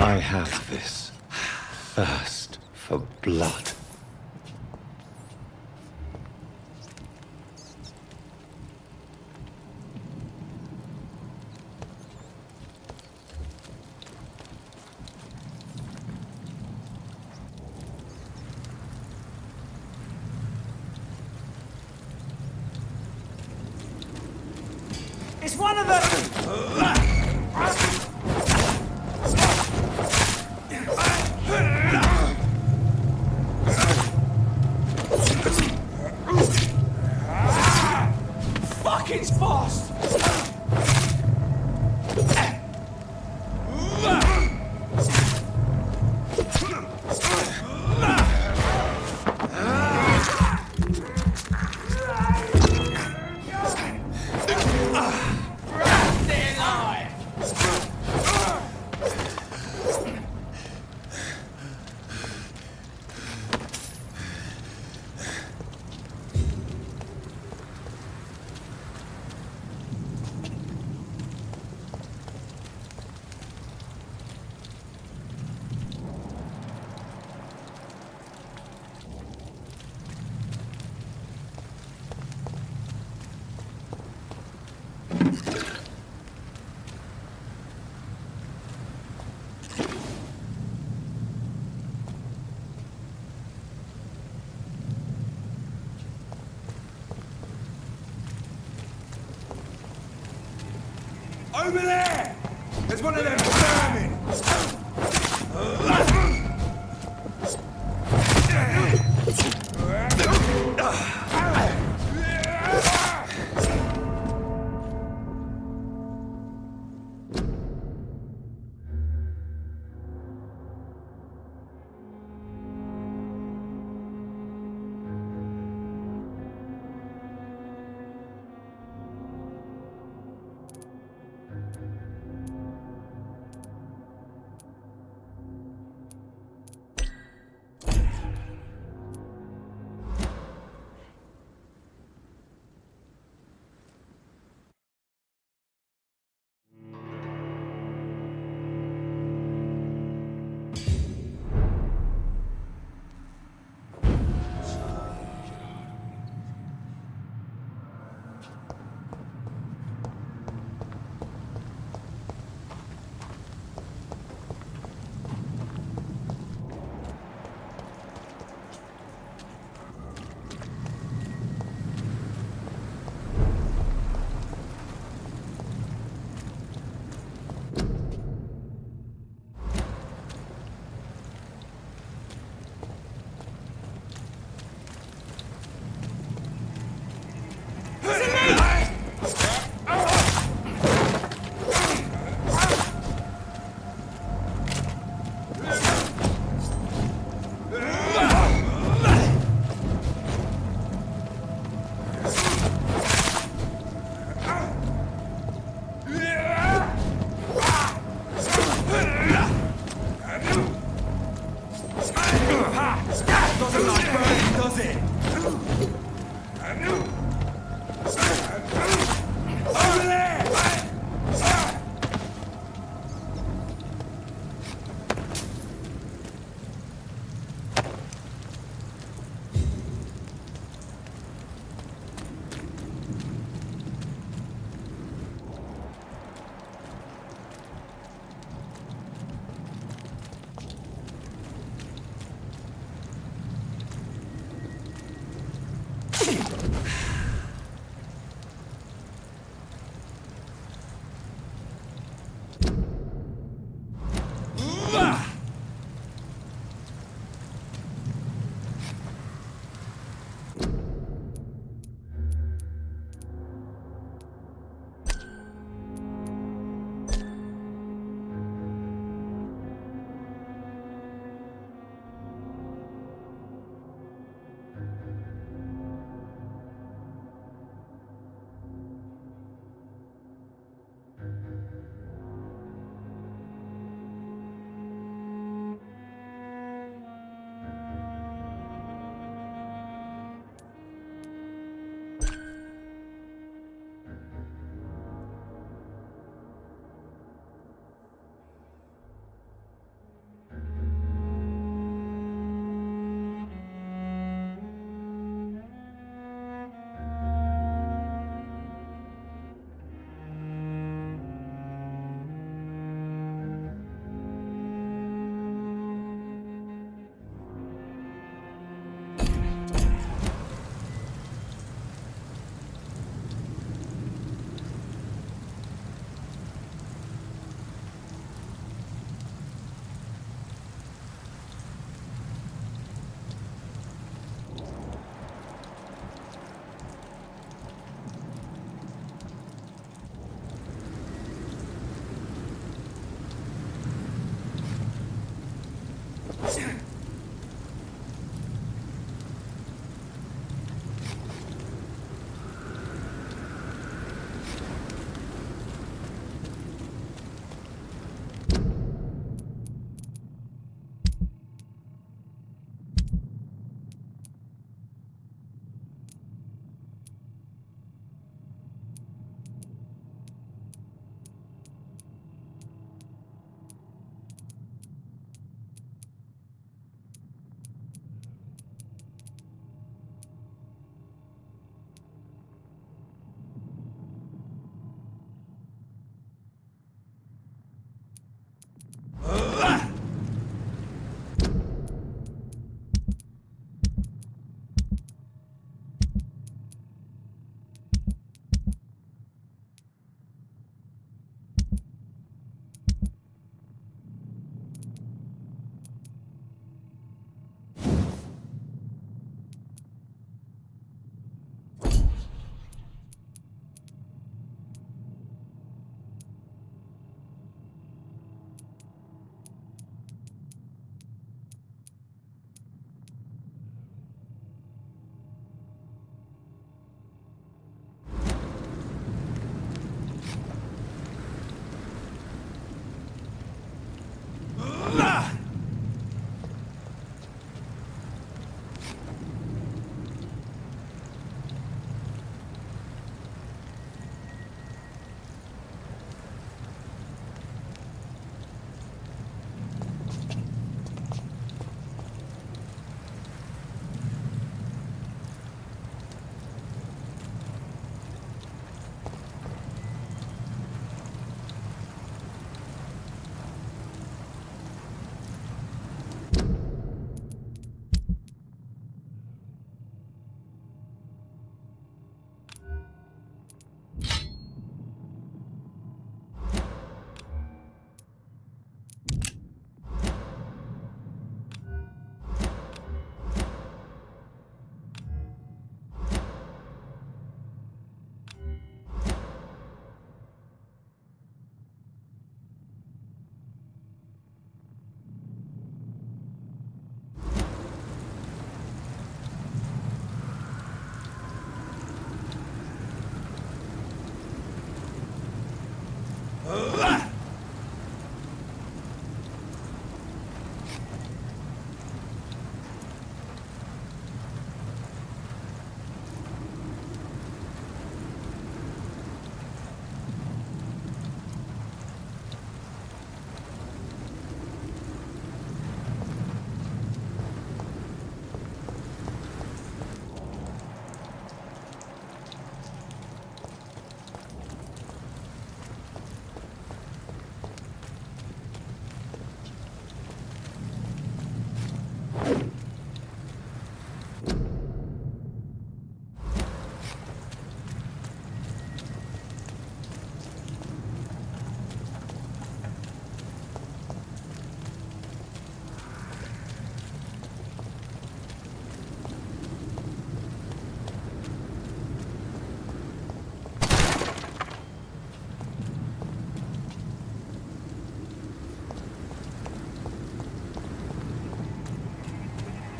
I have this thirst for blood. It's one of them! Fuck, it's fast! Over there! There's one of them vermin!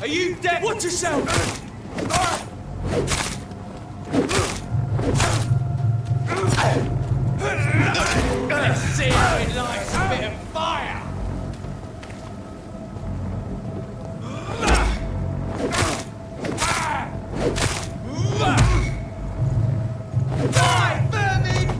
Are you dead? Watch yourself! Let's see how he likes a bit of fire! Die, vermin!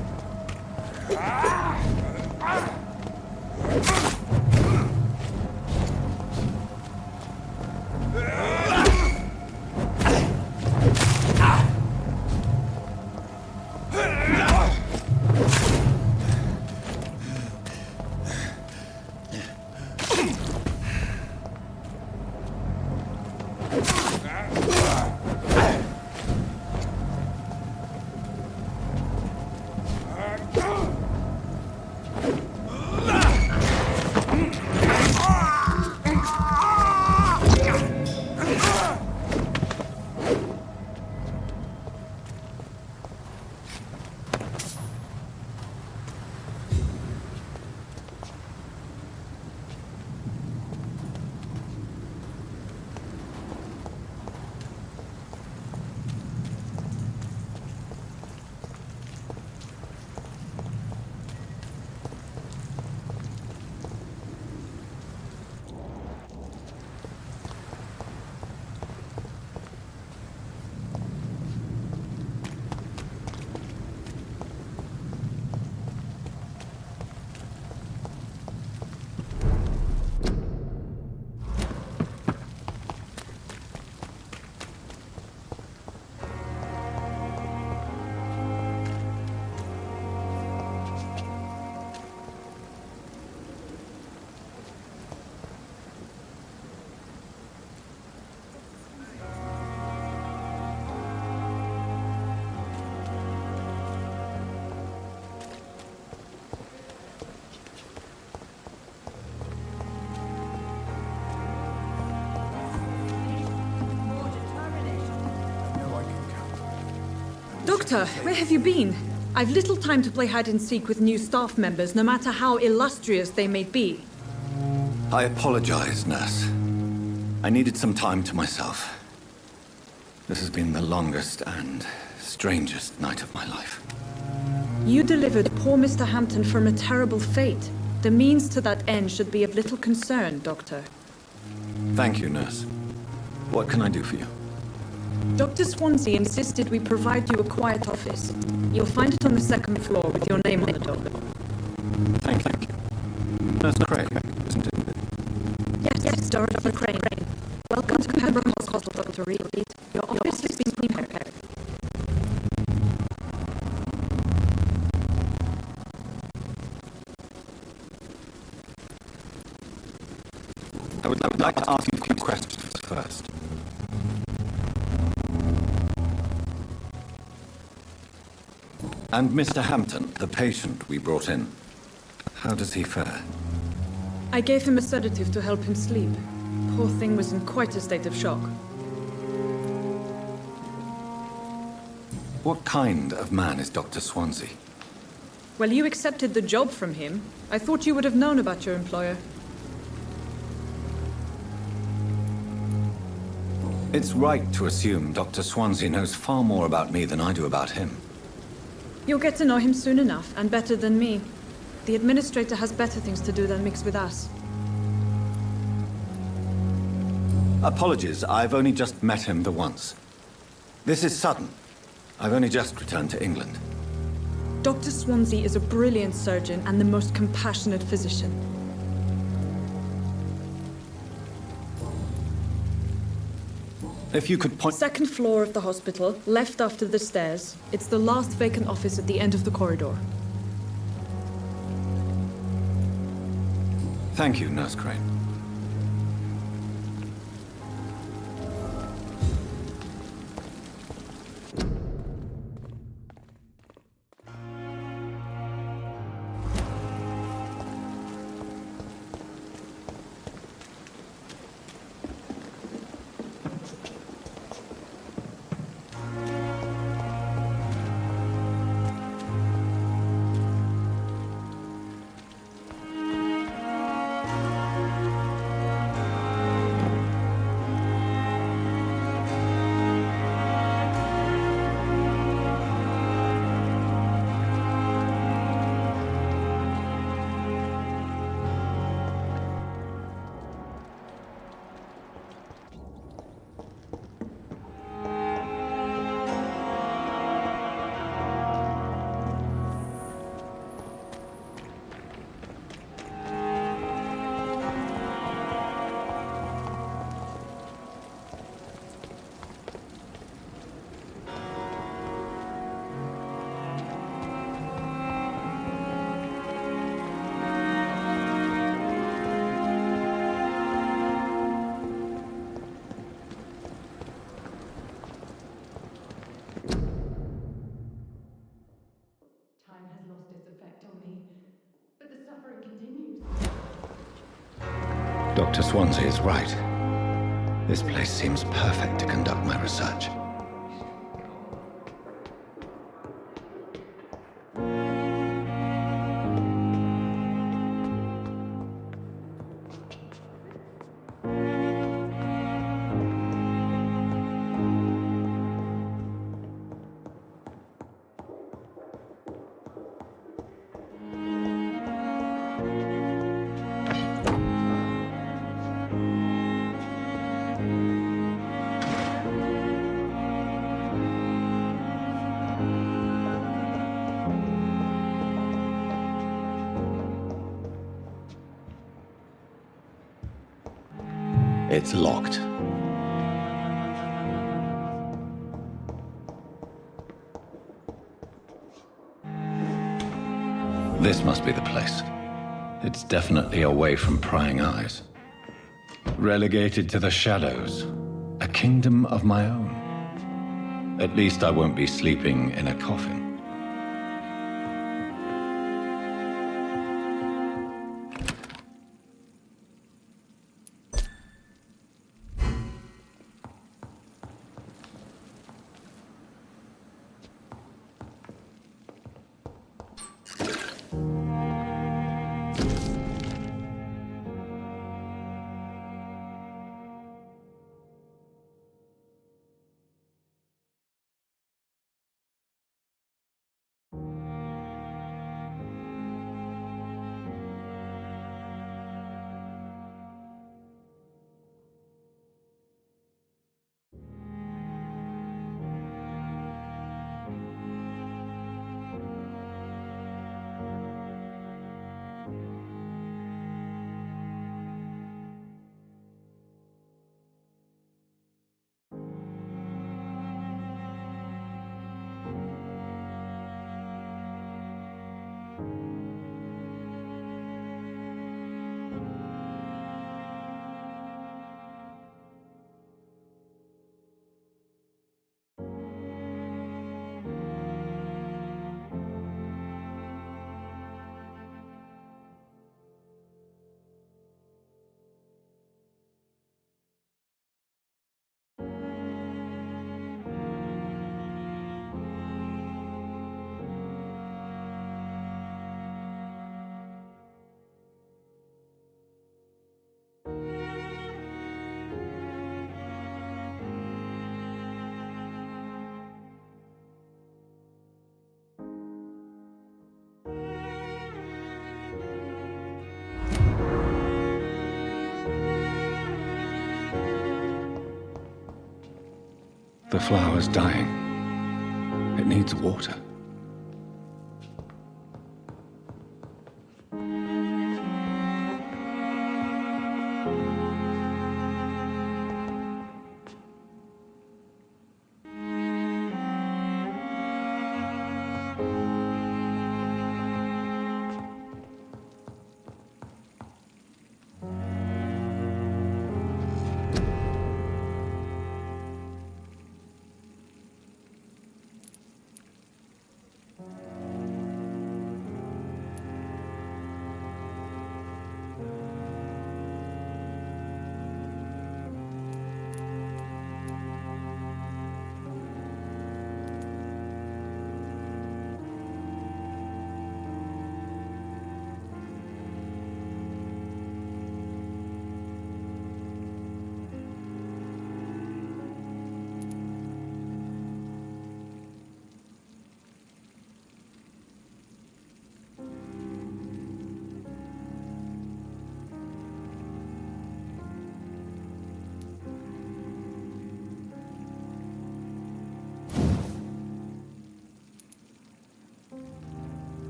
Doctor, where have you been? I've little time to play hide and seek with new staff members, no matter how illustrious they may be. I apologize, nurse. I needed some time to myself. This has been the longest and strangest night of my life. You delivered poor Mr. Hampton from a terrible fate. The means to that end should be of little concern, Doctor. Thank you, nurse. What can I do for you? Dr. Swansea insisted we provide you a quiet office. You'll find it on the second floor with your name on the door. Thank you. Nurse Craig, isn't it? Yes, Dorothy Crane. Welcome to Pembroke Hospital, Dr. Reed. Your office has been prepared. I would like to ask you a few questions first. And Mr. Hampton, the patient we brought in, how does he fare? I gave him a sedative to help him sleep. Poor thing was in quite a state of shock. What kind of man is Dr. Swansea? Well, you accepted the job from him. I thought you would have known about your employer. It's right to assume Dr. Swansea knows far more about me than I do about him. You'll get to know him soon enough, and better than me. The administrator has better things to do than mix with us. Apologies, I've only just met him the once. This is sudden. I've only just returned to England. Dr. Swansea is a brilliant surgeon and the most compassionate physician. If you could point... Second floor of the hospital, left after the stairs. It's the last vacant office at the end of the corridor. Thank you, Nurse Crane. Dr. Swansea is right. This place seems perfect to conduct my research. It's locked. This must be the place. It's definitely away from prying eyes. Relegated to the shadows. A kingdom of my own. At least I won't be sleeping in a coffin. The flower's dying. It needs water.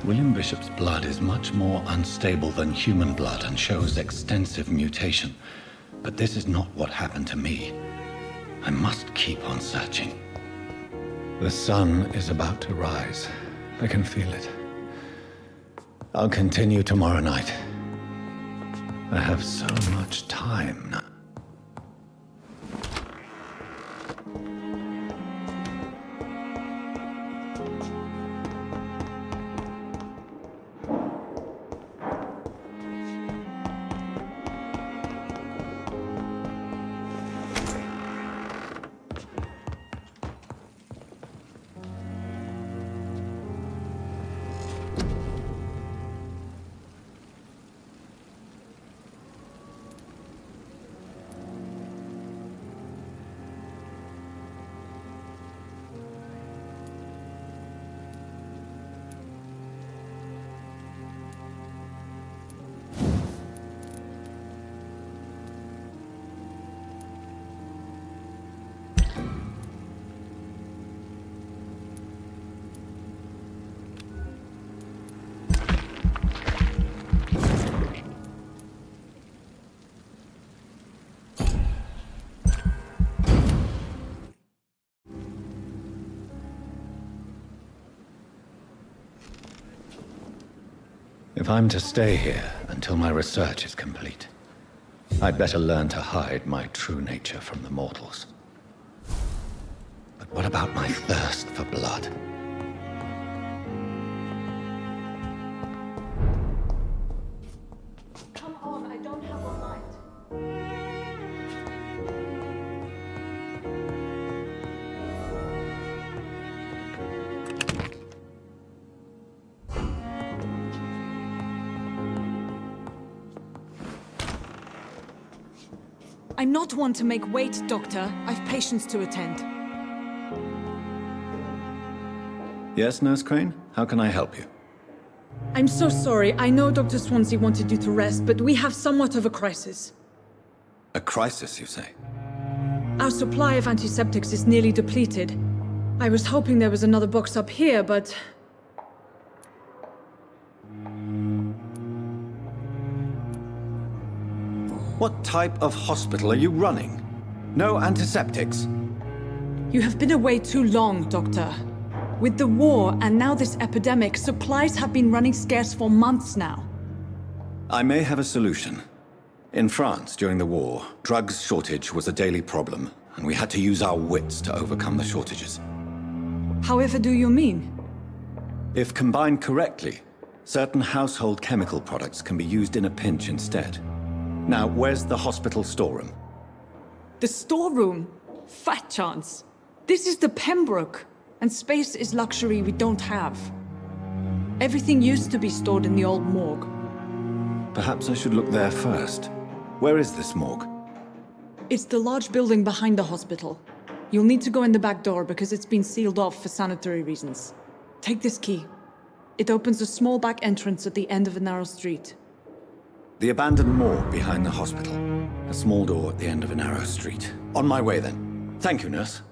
William Bishop's blood is much more unstable than human blood and shows extensive mutation. But this is not what happened to me. I must keep on searching. The sun is about to rise. I can feel it. I'll continue tomorrow night. I have so much time now. If I'm to stay here until my research is complete, I'd better learn to hide my true nature from the mortals. But what about my thirst for blood? Come on, I don't have all night. I'm not one to make wait, Doctor. I've patients to attend. Yes, Nurse Crane? How can I help you? I'm so sorry. I know Dr. Swansea wanted you to rest, but we have somewhat of a crisis. A crisis, you say? Our supply of antiseptics is nearly depleted. I was hoping there was another box up here, but... What type of hospital are you running? No antiseptics? You have been away too long, Doctor. With the war and now this epidemic, supplies have been running scarce for months now. I may have a solution. In France, during the war, drugs shortage was a daily problem, and we had to use our wits to overcome the shortages. However do you mean? If combined correctly, certain household chemical products can be used in a pinch instead. Now, where's the hospital storeroom? The storeroom? Fat chance. This is the Pembroke, and space is luxury we don't have. Everything used to be stored in the old morgue. Perhaps I should look there first. Where is this morgue? It's the large building behind the hospital. You'll need to go in the back door because it's been sealed off for sanitary reasons. Take this key. It opens a small back entrance at the end of a narrow street. The abandoned morgue behind the hospital. A small door at the end of a narrow street. On my way then. Thank you, nurse.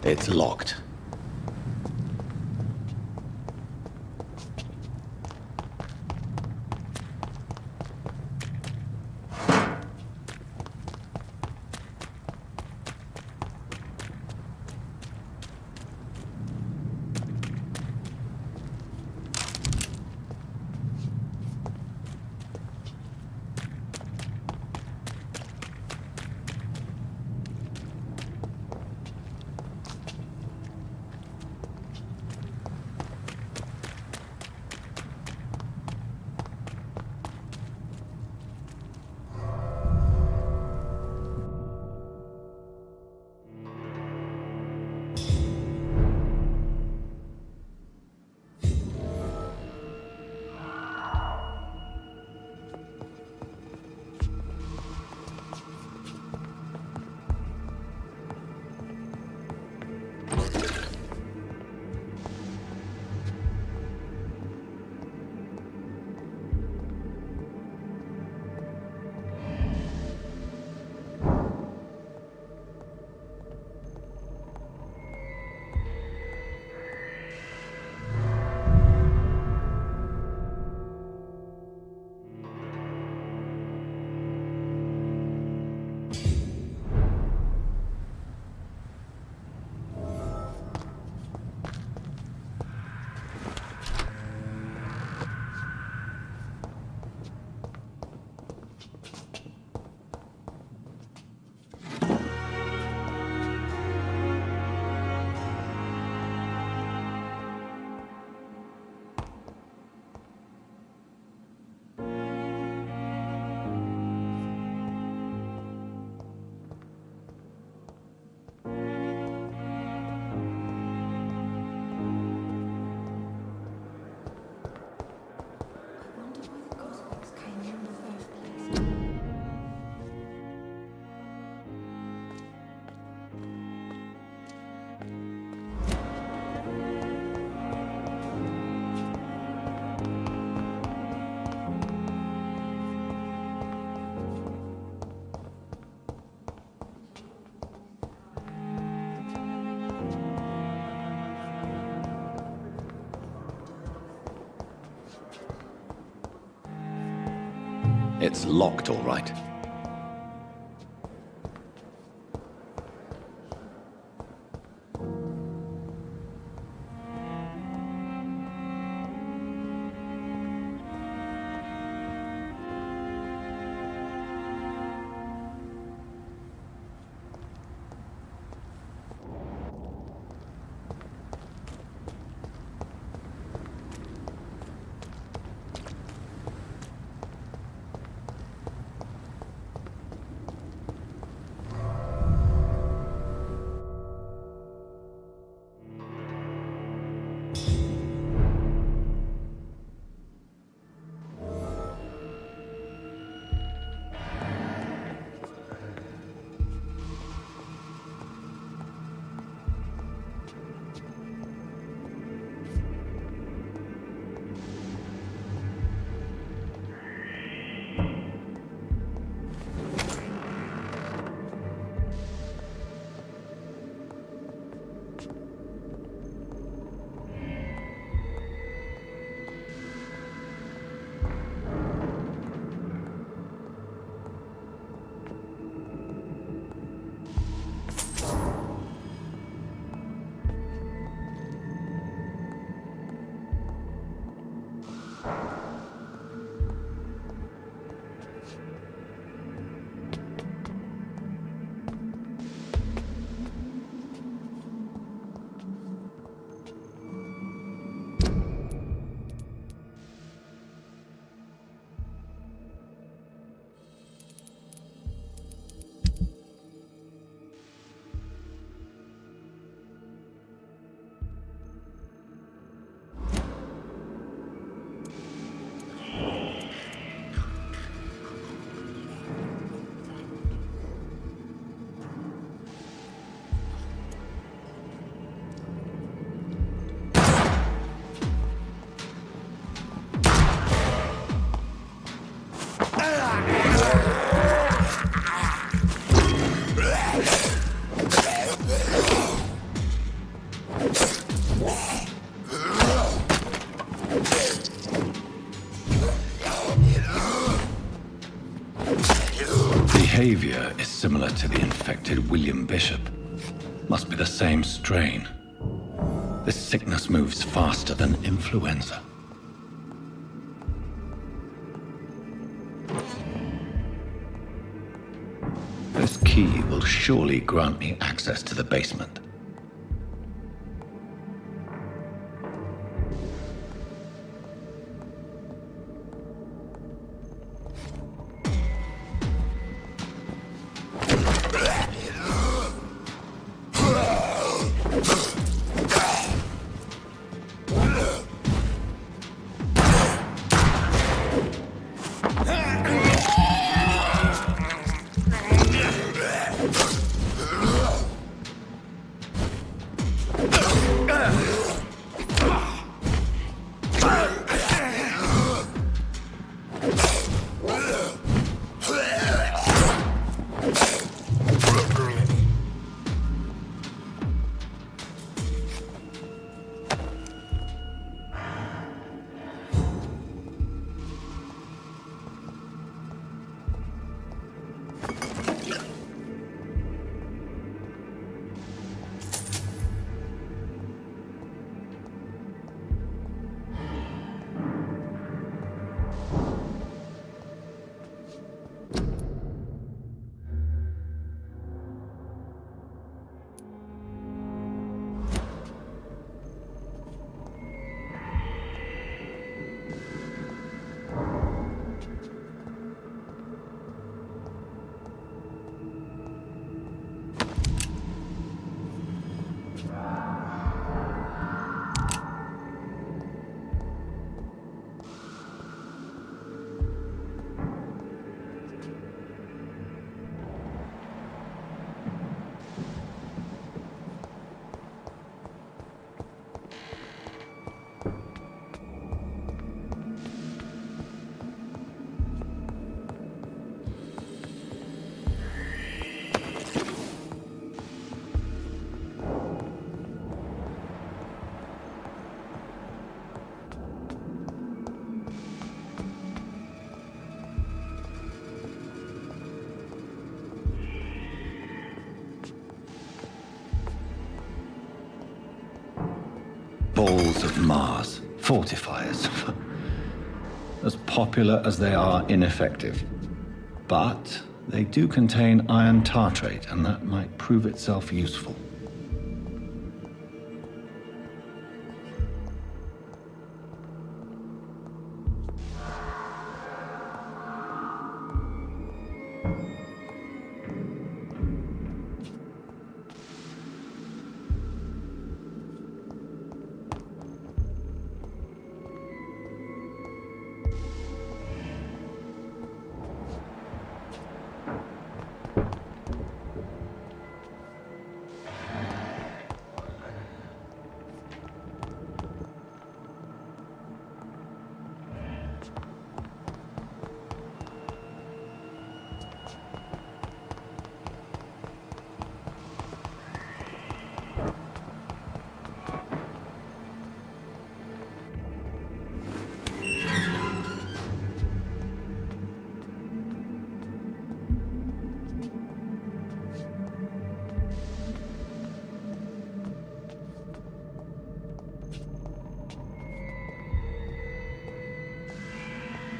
It's locked. It's locked, all right. Behavior is similar to the infected William Bishop. Must be the same strain. This sickness moves faster than influenza. This key will surely grant me access to the basement. Balls of Mars. Fortifiers. As popular as they are ineffective. But they do contain iron tartrate, and that might prove itself useful.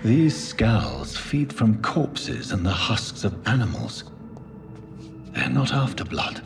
These scowls feed from corpses and the husks of animals. They're not after blood.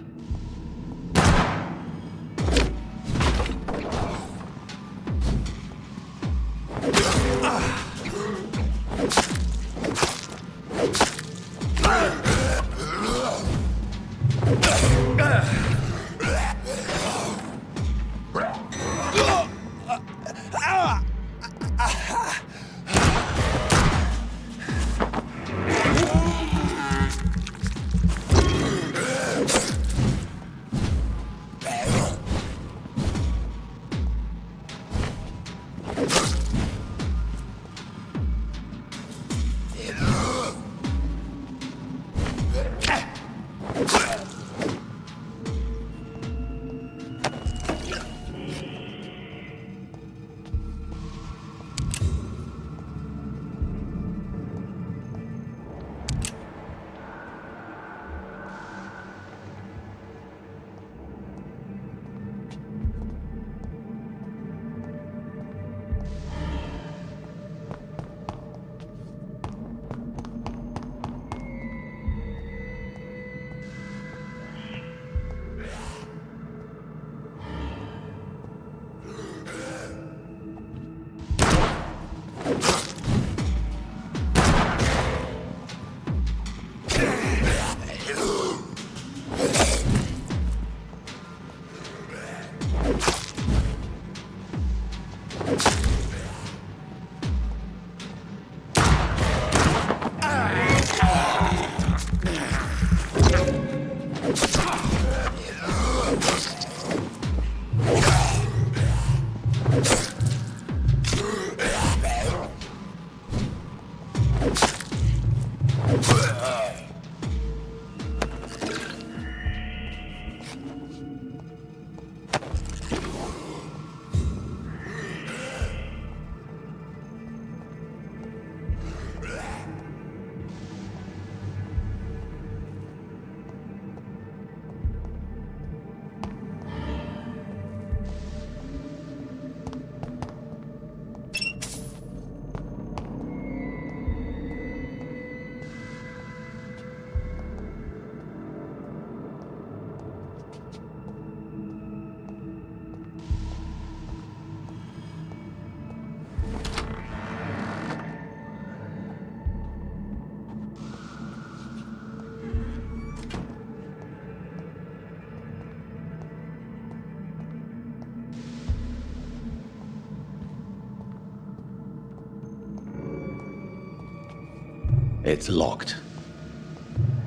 It's locked.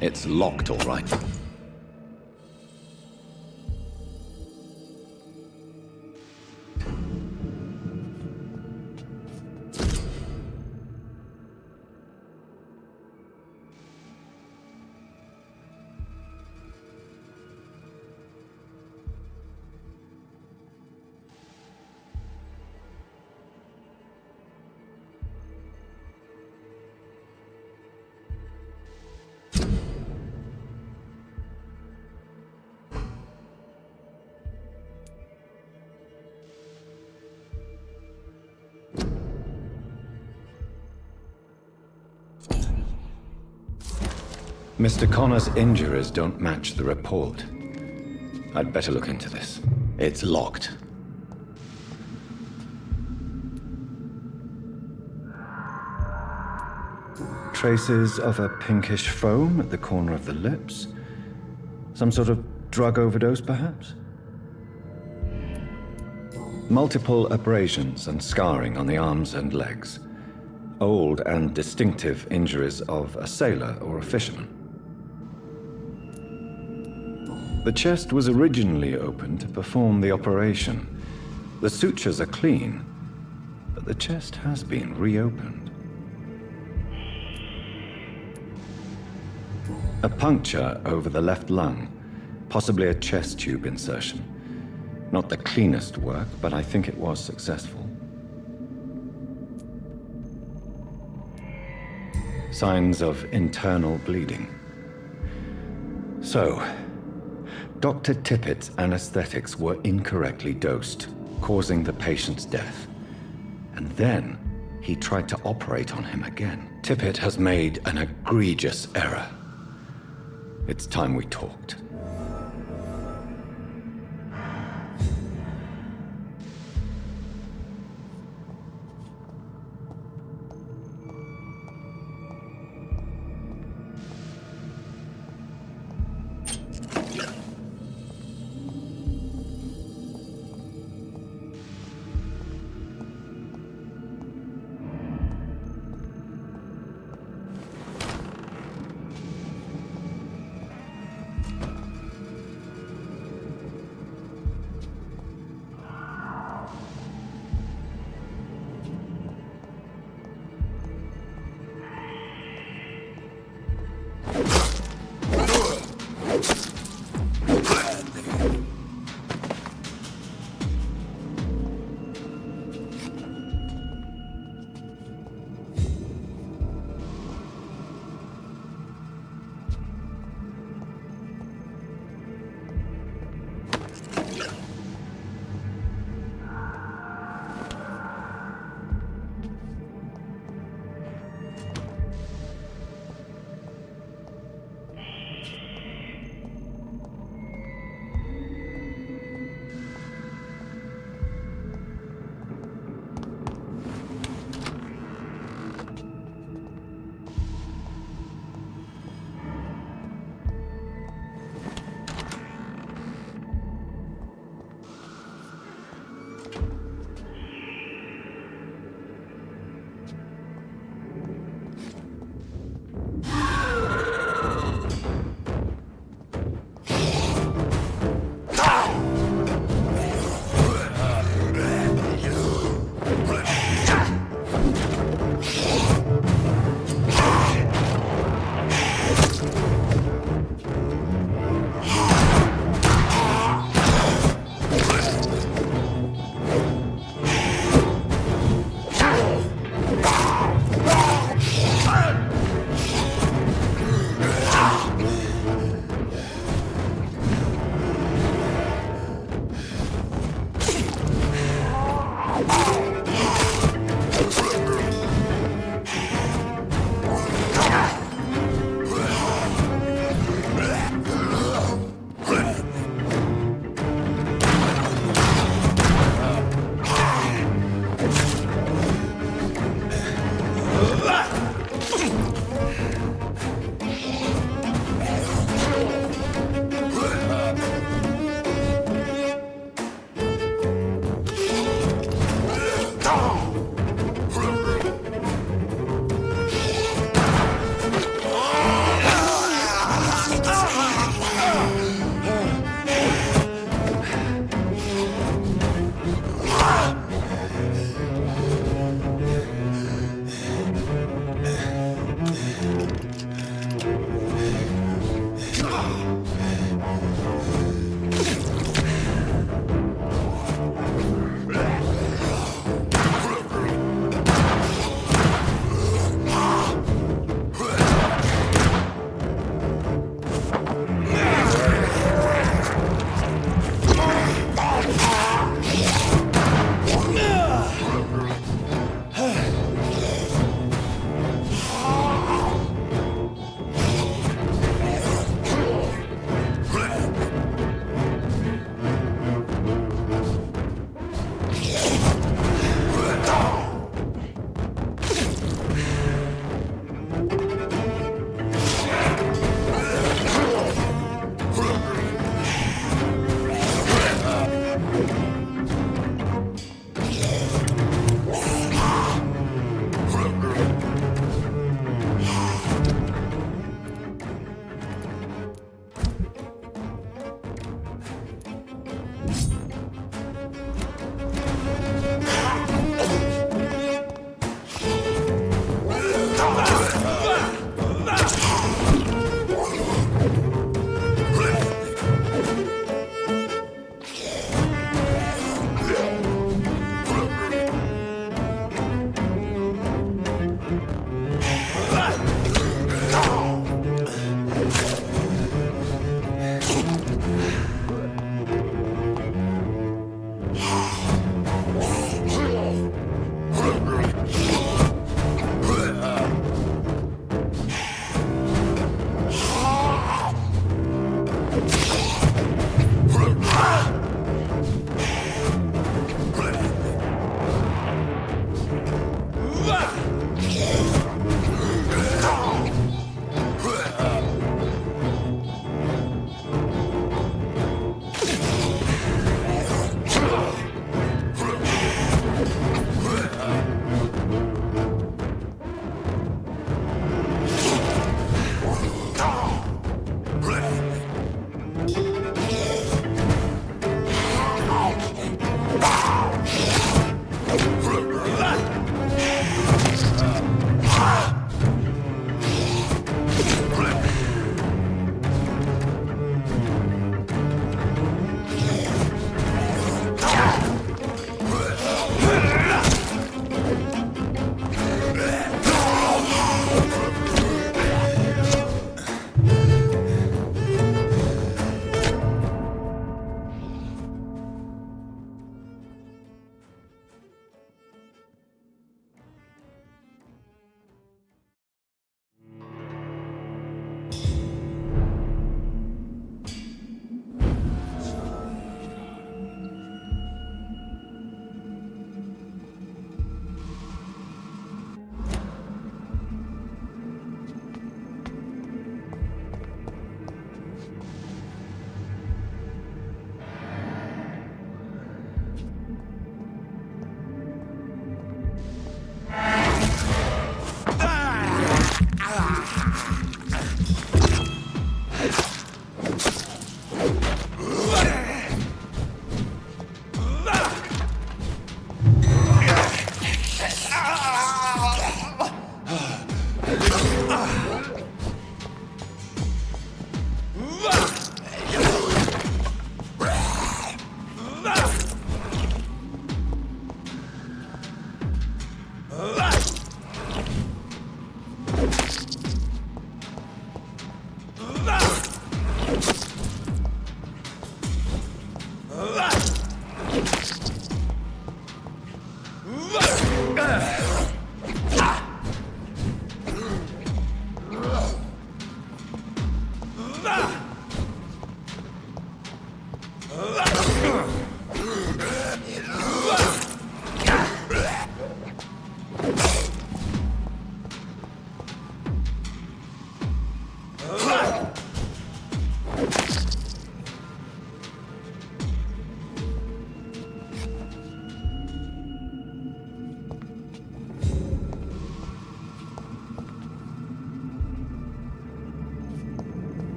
It's locked, all right. Mr. Connor's injuries don't match the report. I'd better look into this. It's locked. Traces of a pinkish foam at the corner of the lips. Some sort of drug overdose, perhaps? Multiple abrasions and scarring on the arms and legs. Old and distinctive injuries of a sailor or a fisherman. The chest was originally opened to perform the operation. The sutures are clean, but the chest has been reopened. A puncture over the left lung, possibly a chest tube insertion. Not the cleanest work, but I think it was successful. Signs of internal bleeding. So, Dr. Tippett's anesthetics were incorrectly dosed, causing the patient's death. And then, he tried to operate on him again. Tippett has made an egregious error. It's time we talked.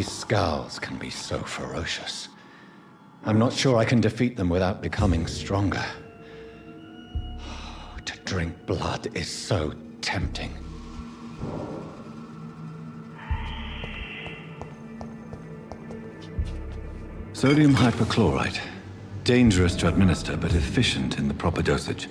These scowls can be so ferocious. I'm not sure I can defeat them without becoming stronger. To drink blood is so tempting. Sodium hypochlorite. Dangerous to administer, but efficient in the proper dosage.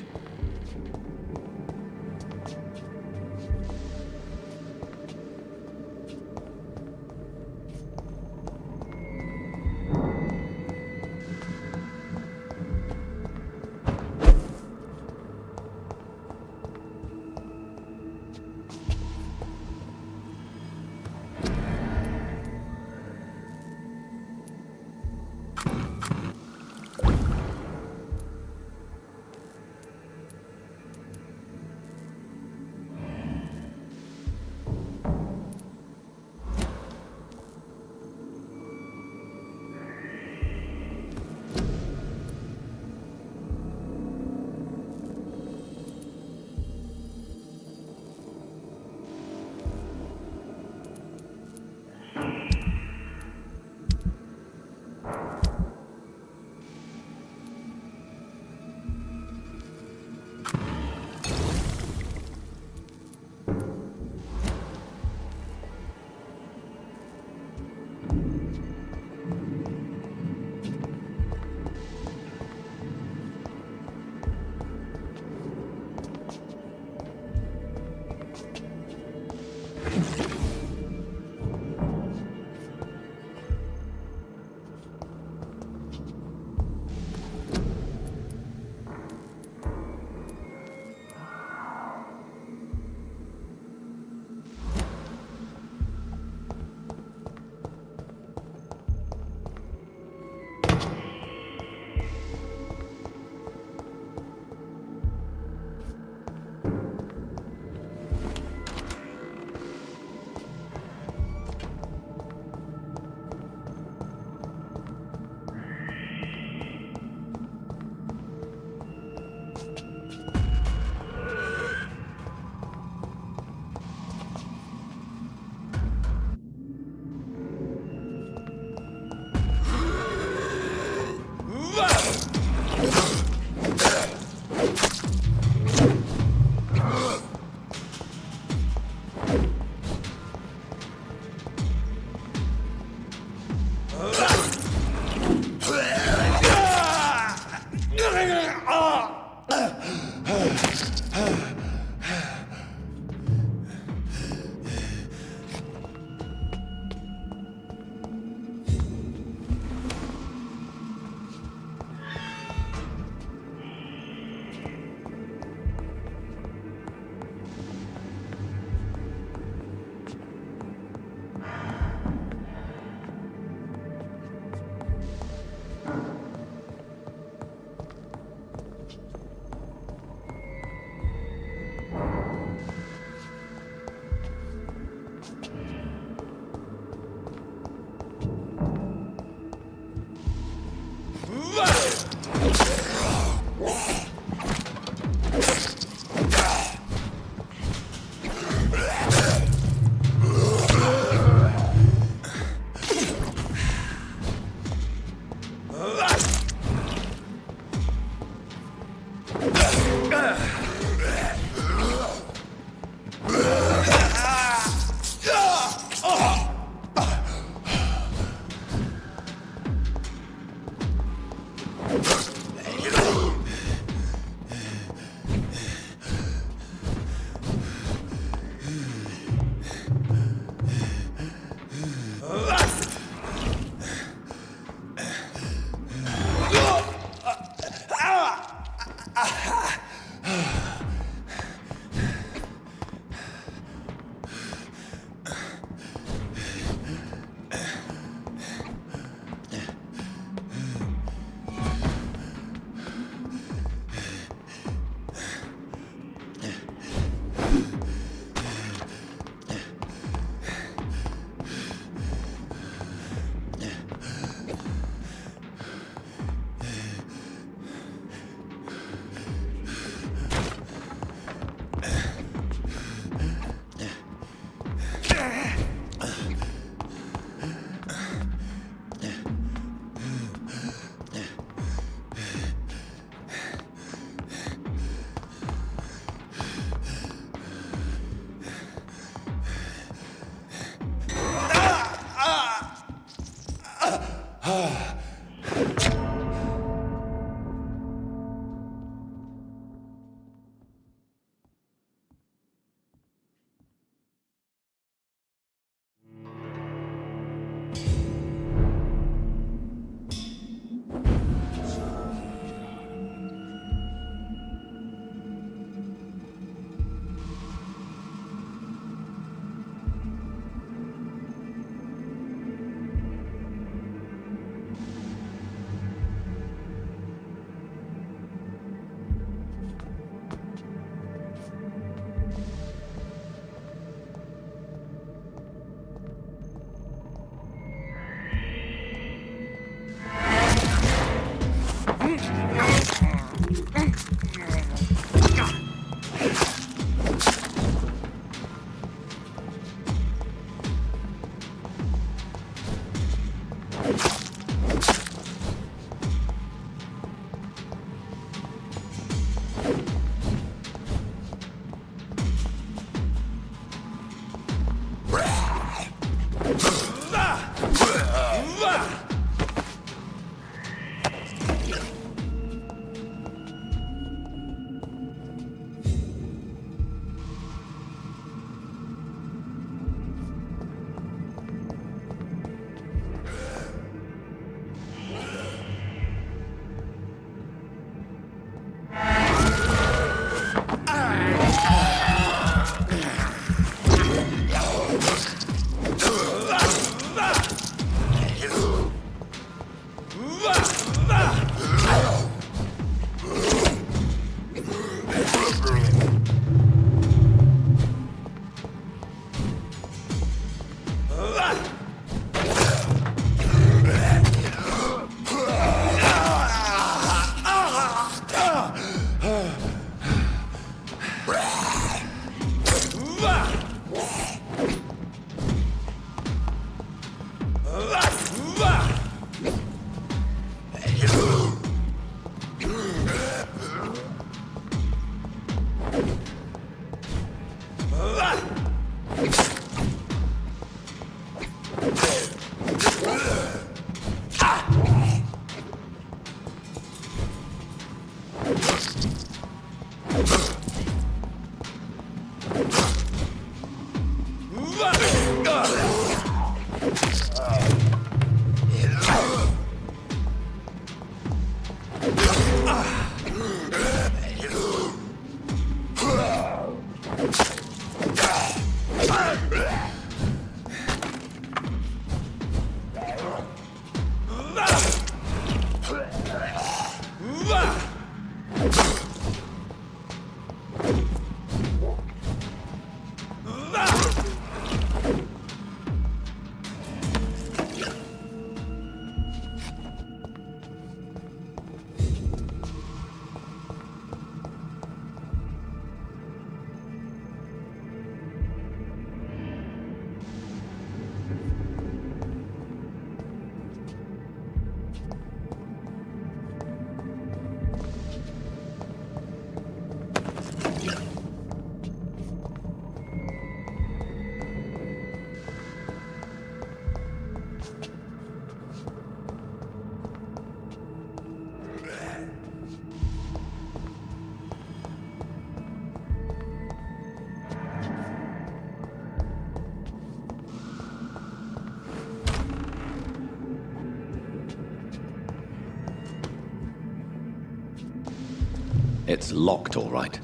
It's locked, all right.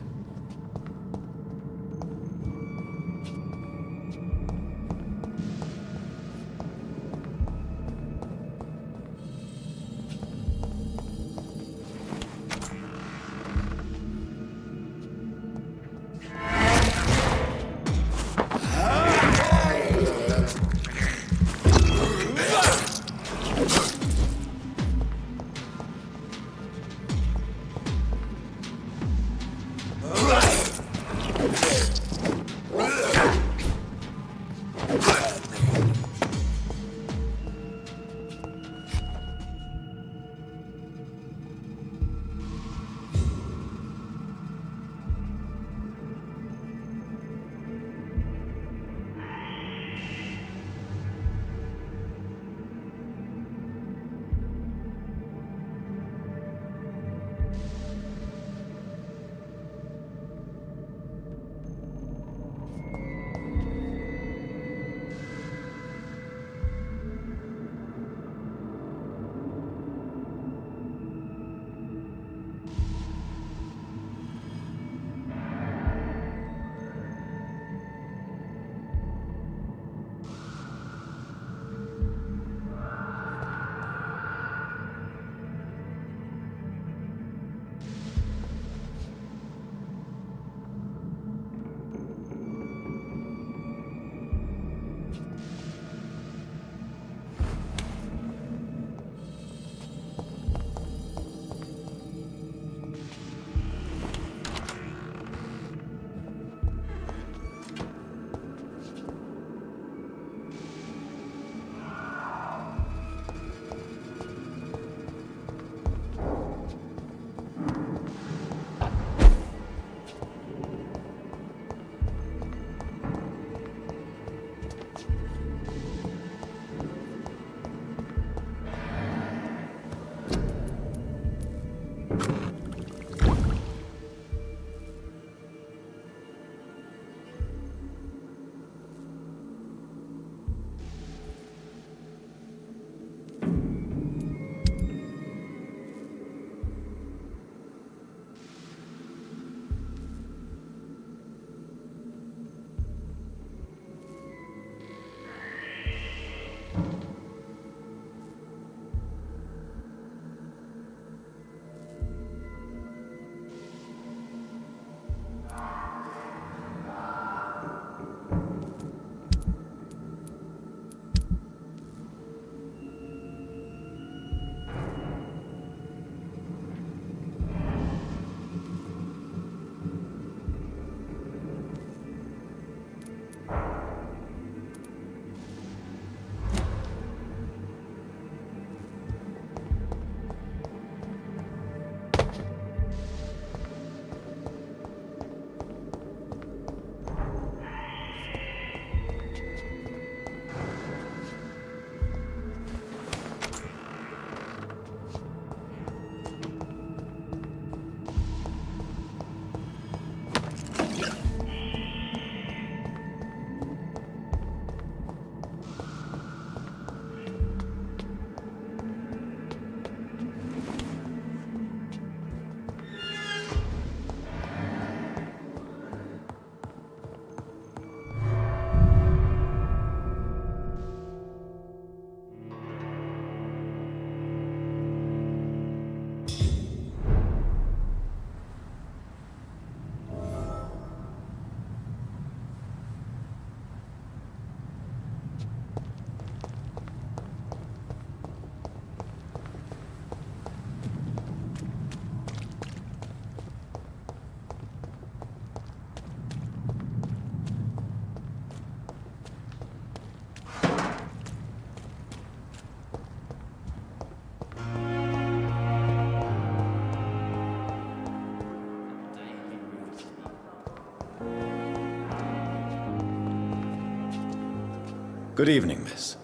Good evening, miss.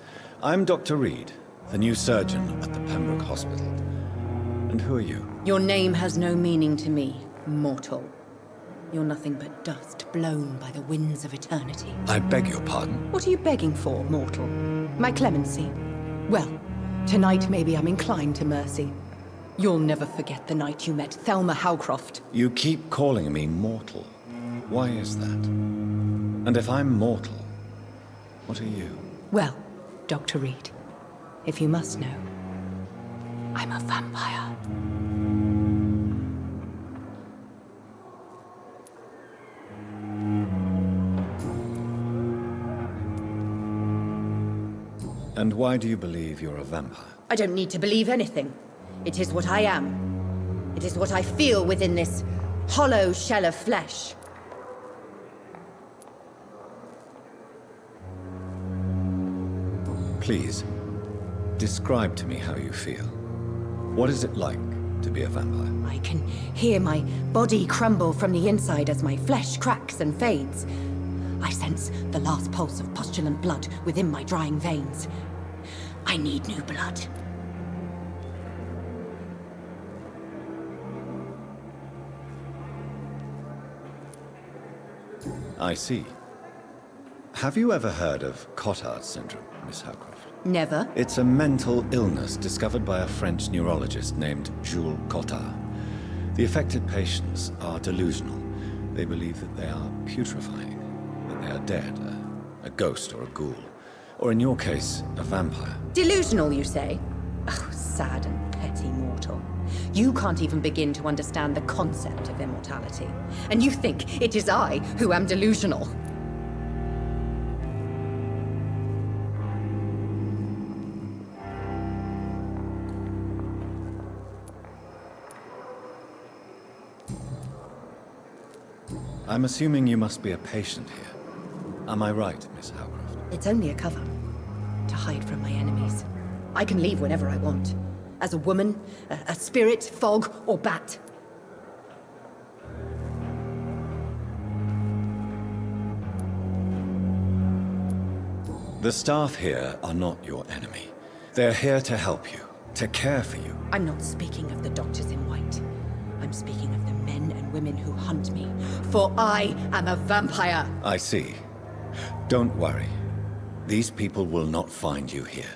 I'm Dr. Reed, the new surgeon at the Pembroke Hospital. And who are you? Your name has no meaning to me, mortal. You're nothing but dust blown by the winds of eternity. I beg your pardon? What are you begging for, mortal? My clemency? Well, tonight maybe I'm inclined to mercy. You'll never forget the night you met Thelma Howcroft. You keep calling me mortal. Why is that? And if I'm mortal, what are you? Well, Dr. Reed, if you must know, I'm a vampire. And why do you believe you're a vampire? I don't need to believe anything. It is what I am. It is what I feel within this hollow shell of flesh. Please, describe to me how you feel. What is it like to be a vampire? I can hear my body crumble from the inside as my flesh cracks and fades. I sense the last pulse of postulant blood within my drying veins. I need new blood. I see. Have you ever heard of Cotard syndrome, Miss Howcroft? Never. It's a mental illness discovered by a French neurologist named Jules Cotard. The affected patients are delusional. They believe that they are putrefying, that they are dead, a ghost or a ghoul. Or in your case, a vampire. Delusional, you say? Oh, sad and petty mortal. You can't even begin to understand the concept of immortality. And you think it is I who am delusional. I'm assuming you must be a patient here. Am I right, Miss Howcroft? It's only a cover. To hide from my enemies. I can leave whenever I want. As a woman, a spirit, fog, or bat. The staff here are not your enemy. They're here to help you, to care for you. I'm not speaking of the doctors in white. I'm speaking of the men and women who hunt me. For I am a vampire. I see. Don't worry. These people will not find you here.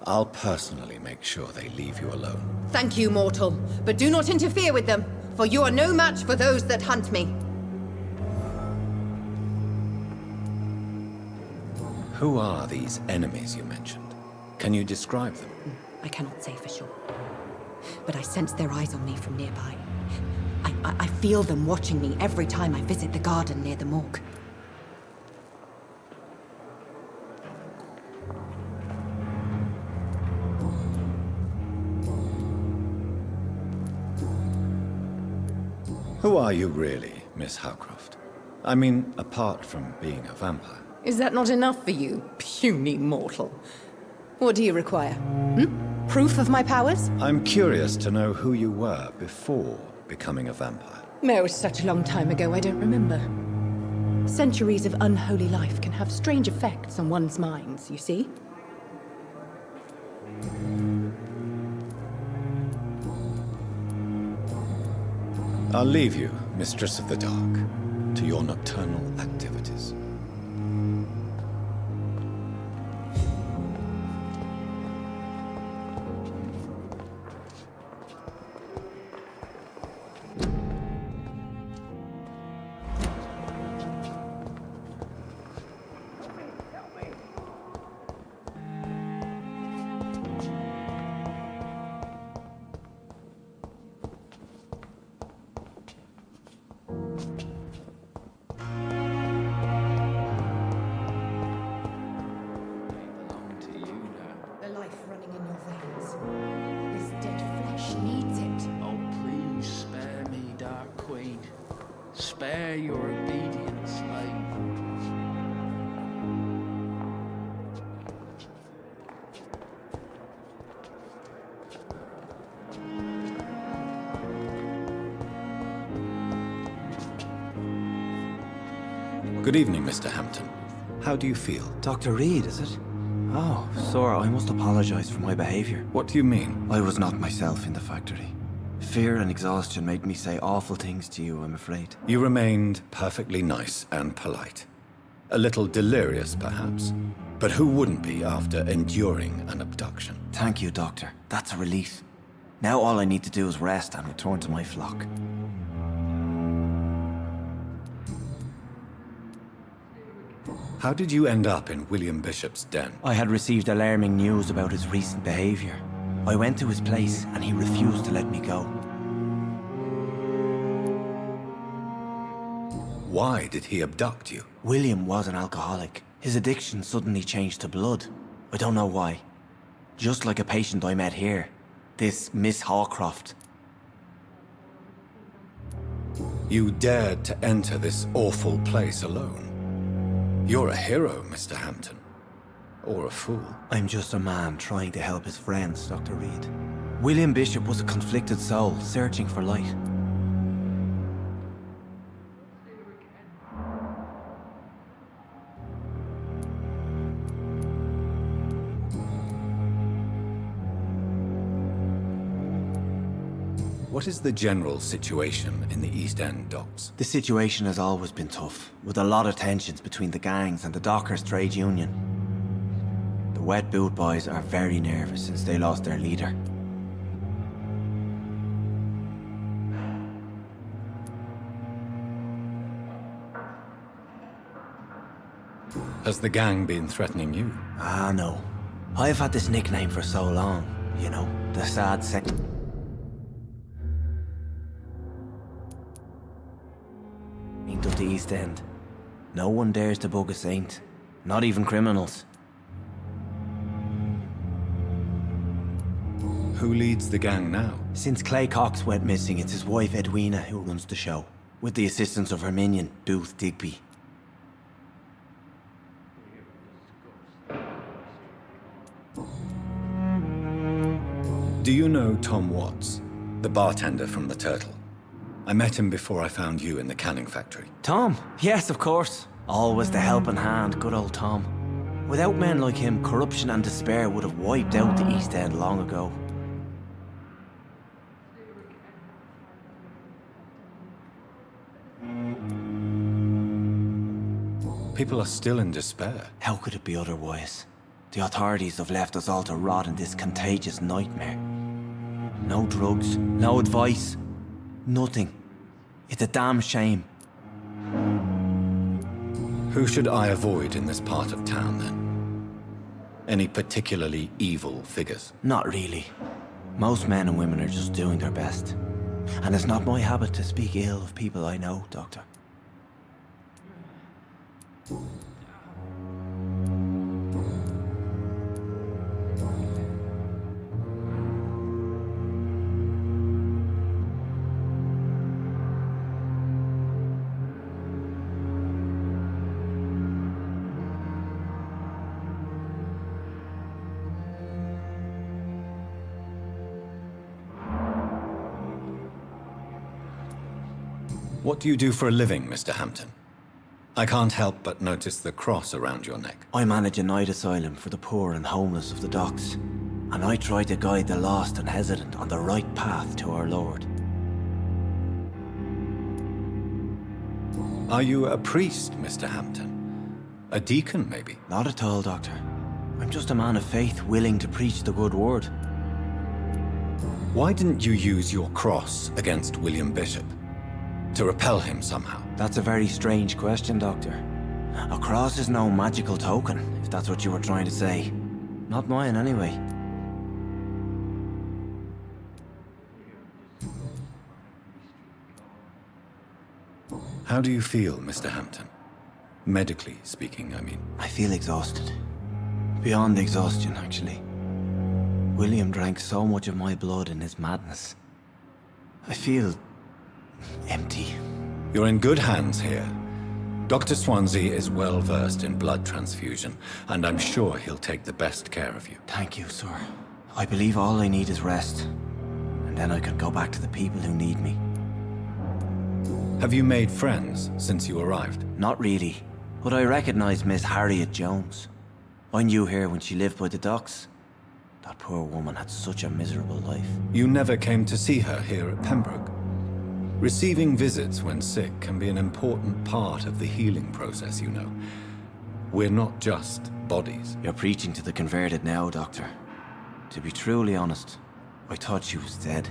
I'll personally make sure they leave you alone. Thank you, mortal. But do not interfere with them, for you are no match for those that hunt me. Who are these enemies you mentioned? Can you describe them? I cannot say for sure. But I sense their eyes on me from nearby. I feel them watching me every time I visit the garden near the morgue. Who are you really, Miss Howcroft? I mean, apart from being a vampire. Is that not enough for you, puny mortal? What do you require? Proof of my powers? I'm curious to know who you were before becoming a vampire. Oh, it was such a long time ago, I don't remember. Centuries of unholy life can have strange effects on one's minds, you see? I'll leave you, Mistress of the Dark, to your nocturnal activities. The life running in your veins. This dead flesh needs it. Oh, please spare me, Dark Queen. Spare your obedient slave. Good evening, Mr. Hampton. How do you feel? Dr. Reed, is it? Oh, sir, I must apologize for my behavior. What do you mean? I was not myself in the factory. Fear and exhaustion made me say awful things to you, I'm afraid. You remained perfectly nice and polite. A little delirious, perhaps. But who wouldn't be after enduring an abduction? Thank you, Doctor. That's a relief. Now all I need to do is rest and return to my flock. How did you end up in William Bishop's den? I had received alarming news about his recent behavior. I went to his place and he refused to let me go. Why did he abduct you? William was an alcoholic. His addiction suddenly changed to blood. I don't know why. Just like a patient I met here. This Miss Hawcroft. You dared to enter this awful place alone. You're a hero, Mr. Hampton. Or a fool. I'm just a man trying to help his friends, Dr. Reed. William Bishop was a conflicted soul, searching for light. What is the general situation in the East End docks? The situation has always been tough, with a lot of tensions between the gangs and the dockers' trade union. The wet boot boys are very nervous since they lost their leader. Has the gang been threatening you? Ah, no. I've had this nickname for so long, you know, the sad saint of the East End. No one dares to bug a saint, not even criminals. Who leads the gang now? Since Clay Cox went missing, it's his wife Edwina who runs the show, with the assistance of her minion, Booth Digby. Do you know Tom Watts, the bartender from the Turtle? I met him before I found you in the canning factory. Tom? Yes, of course. Always the helping hand, good old Tom. Without men like him, corruption and despair would have wiped out the East End long ago. People are still in despair. How could it be otherwise? The authorities have left us all to rot in this contagious nightmare. No drugs, no advice, nothing. It's a damn shame. Who should I avoid in this part of town, then? Any particularly evil figures? Not really. Most men and women are just doing their best. And it's not my habit to speak ill of people I know, Doctor. What do you do for a living, Mr. Hampton? I can't help but notice the cross around your neck. I manage a night asylum for the poor and homeless of the docks. And I try to guide the lost and hesitant on the right path to our Lord. Are you a priest, Mr. Hampton? A deacon, maybe? Not at all, Doctor. I'm just a man of faith willing to preach the good word. Why didn't you use your cross against William Bishop? To repel him somehow? That's a very strange question, Doctor. A cross is no magical token, if that's what you were trying to say. Not mine, anyway. How do you feel, Mr. Hampton? Medically speaking, I mean. I feel exhausted. Beyond exhaustion, actually. William drank so much of my blood in his madness. I feel empty. You're in good hands here. Dr. Swansea is well versed in blood transfusion, and I'm sure he'll take the best care of you. Thank you, sir. I believe all I need is rest. And then I can go back to the people who need me. Have you made friends since you arrived? Not really, but I recognize Miss Harriet Jones. I knew her when she lived by the docks. That poor woman had such a miserable life. You never came to see her here at Pembroke. Receiving visits when sick can be an important part of the healing process, you know. We're not just bodies. You're preaching to the converted now, Doctor. To be truly honest, I thought she was dead.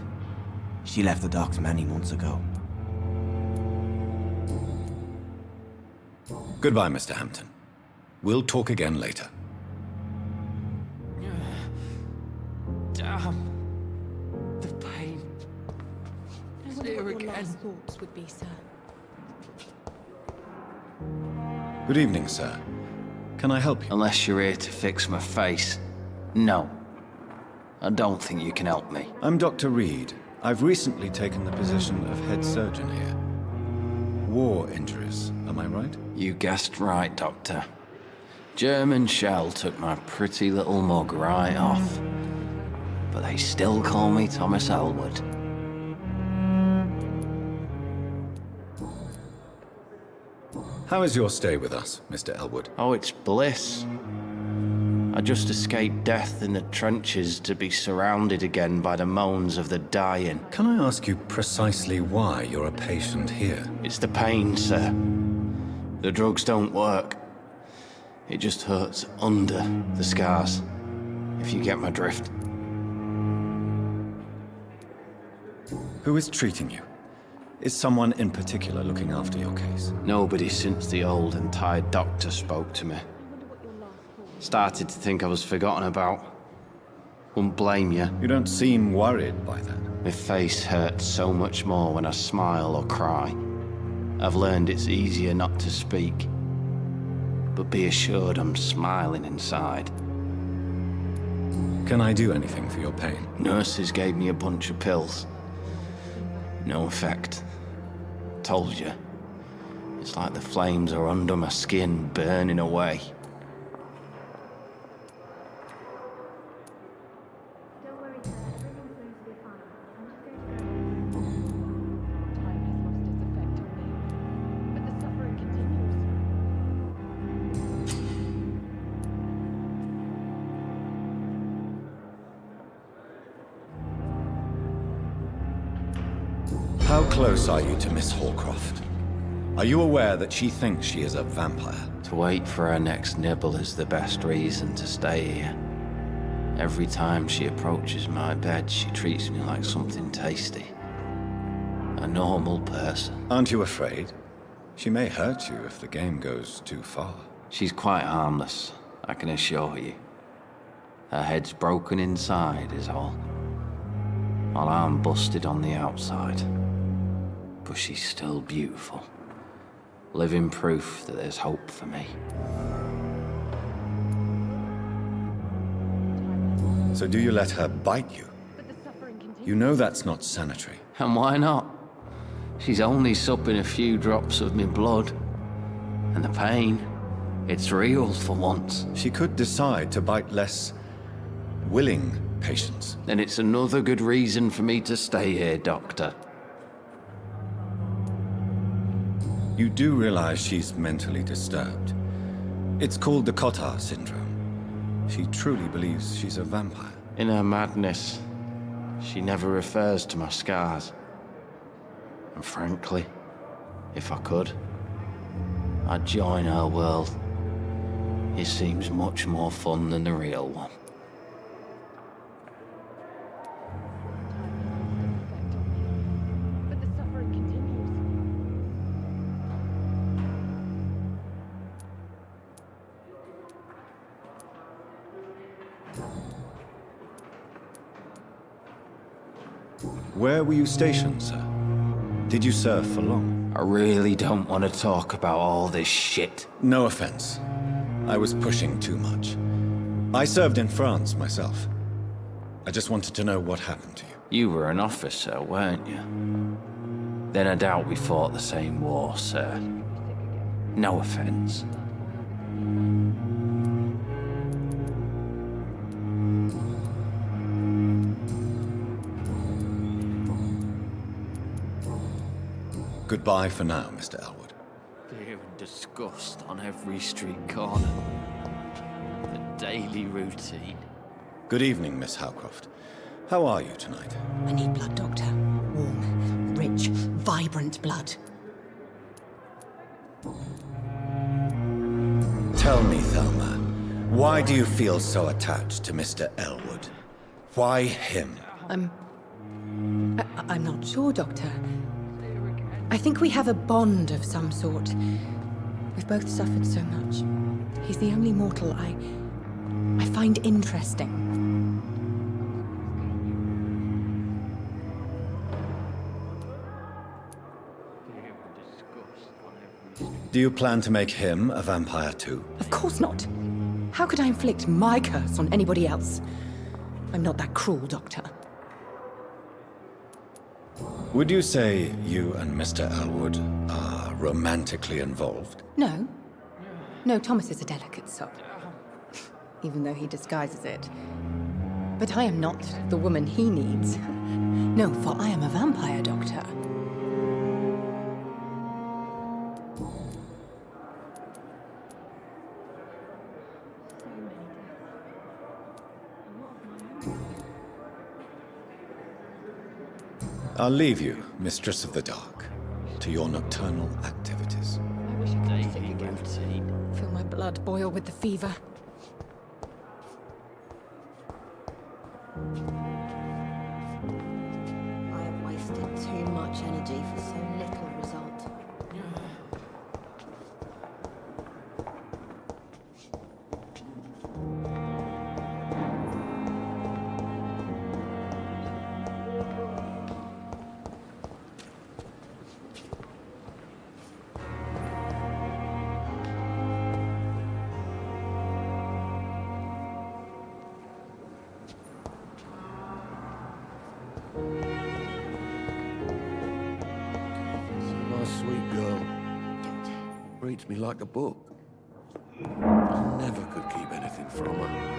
She left the docks many months ago. Goodbye, Mr. Hampton. We'll talk again later. Damn. The pain. I wonder Here what your again. last thoughts would be, sir. Good evening, sir. Can I help you? Unless you're here to fix my face. No. I don't think you can help me. I'm Dr. Reed. I've recently taken the position of head surgeon here. War injuries, am I right? You guessed right, Doctor. German shell took my pretty little mug right off. But they still call me Thomas Elwood. How is your stay with us, Mr. Elwood? Oh, it's bliss. I just escaped death in the trenches to be surrounded again by the moans of the dying. Can I ask you precisely why you're a patient here? It's the pain, sir. The drugs don't work. It just hurts under the scars, if you get my drift. Who is treating you? Is someone in particular looking after your case? Nobody since the old and tired doctor spoke to me. Started to think I was forgotten about. Wouldn't blame you. You don't seem worried by that. My face hurts so much more when I smile or cry. I've learned it's easier not to speak. But be assured I'm smiling inside. Can I do anything for your pain? Nurses gave me a bunch of pills. No effect. Told you. It's like the flames are under my skin, burning away. How close are you to Miss Hallcroft? Are you aware that she thinks she is a vampire? To wait for her next nibble is the best reason to stay here. Every time she approaches my bed, she treats me like something tasty. A normal person. Aren't you afraid? She may hurt you if the game goes too far. She's quite harmless, I can assure you. Her head's broken inside is all. While I'm busted on the outside. But she's still beautiful. Living proof that there's hope for me. So do you let her bite you? You know that's not sanitary. And why not? She's only supping a few drops of me blood. And the pain, it's real for once. She could decide to bite less willing patients. Then it's another good reason for me to stay here, Doctor. You do realize she's mentally disturbed. It's called the Cotard syndrome. She truly believes she's a vampire. In her madness, she never refers to my scars. And frankly, if I could, I'd join her world. It seems much more fun than the real one. Where were you stationed, sir? Did you serve for long? I really don't want to talk about all this shit. No offense. I was pushing too much. I served in France myself. I just wanted to know what happened to you. You were an officer, weren't you? Then I doubt we fought the same war, sir. No offense. Goodbye for now, Mr. Elwood. Fear and disgust on every street corner. The daily routine. Good evening, Miss Howcroft. How are you tonight? I need blood, Doctor. Warm, rich, vibrant blood. Tell me, Thelma, why do you feel so attached to Mr. Elwood? Why him? I'm not sure, Doctor. I think we have a bond of some sort. We've both suffered so much. He's the only mortal I find interesting. Do you plan to make him a vampire too? Of course not. How could I inflict my curse on anybody else? I'm not that cruel, Doctor. Would you say you and Mr. Elwood are romantically involved? No. No, Thomas is a delicate soul. Even though he disguises it. But I am not the woman he needs. No, for I am a vampire, Doctor. I'll leave you, Mistress of the Dark, to your nocturnal activities. I wish I could be sick Daily again. routine. Feel my blood boil with the fever. I have wasted too much energy for so little result. My sweet girl reads me like a book. I never could keep anything from her.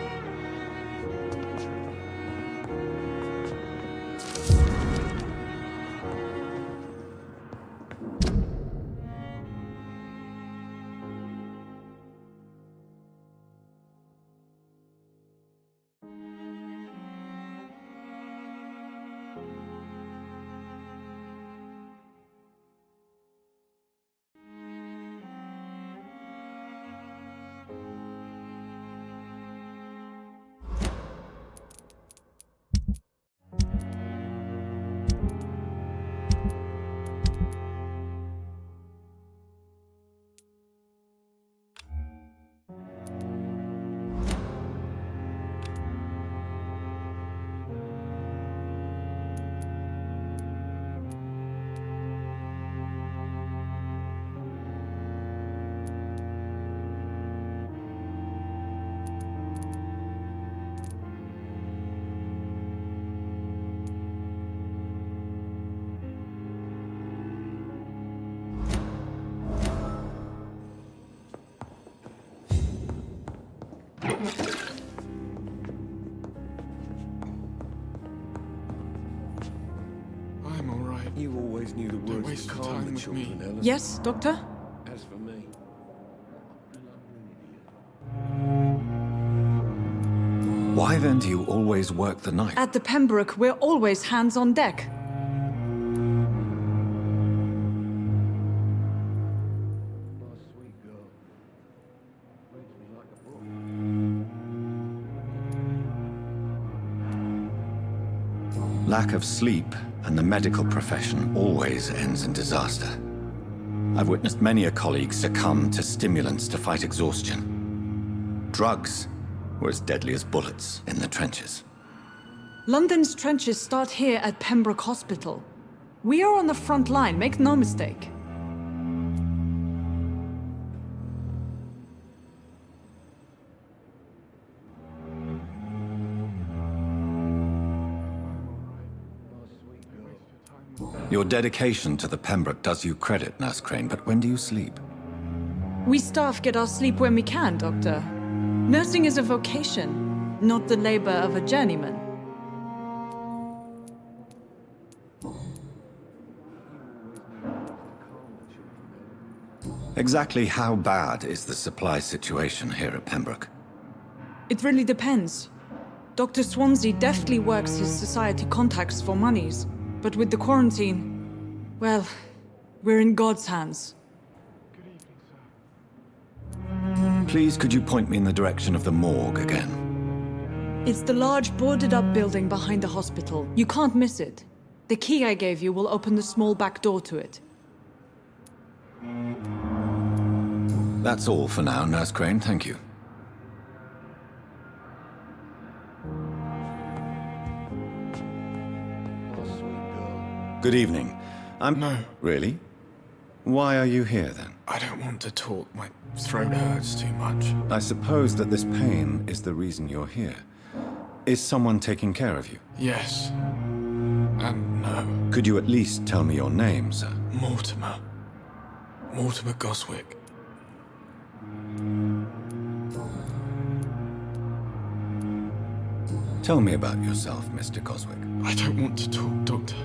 I'm all right. You always knew the Don't words waste to your calm time the with children, me. Ellen. Yes, Doctor? As for me, Why then do you always work the night? At the Pembroke, we're always hands on deck. my sweet girl reads me like a book. Lack of sleep and the medical profession always ends in disaster. I've witnessed many a colleague succumb to stimulants to fight exhaustion. Drugs were as deadly as bullets in the trenches. London's trenches start here at Pembroke Hospital. We are on the front line, make no mistake. Your dedication to the Pembroke does you credit, Nurse Crane, but when do you sleep? We staff get our sleep when we can, Doctor. Nursing is a vocation, not the labor of a journeyman. Exactly how bad is the supply situation here at Pembroke? It really depends. Dr. Swansea deftly works his society contacts for monies, but with the quarantine, well, we're in God's hands. Please, could you point me in the direction of the morgue again? It's the large boarded-up building behind the hospital. You can't miss it. The key I gave you will open the small back door to it. That's all for now, Nurse Crane, thank you. My sweet girl. Good evening. No. Really? Why are you here, then? I don't want to talk. My throat hurts too much. I suppose that this pain is the reason you're here. Is someone taking care of you? Yes. And no. Could you at least tell me your name, sir? Mortimer. Mortimer Goswick. Tell me about yourself, Mr. Goswick. I don't want to talk, Doctor.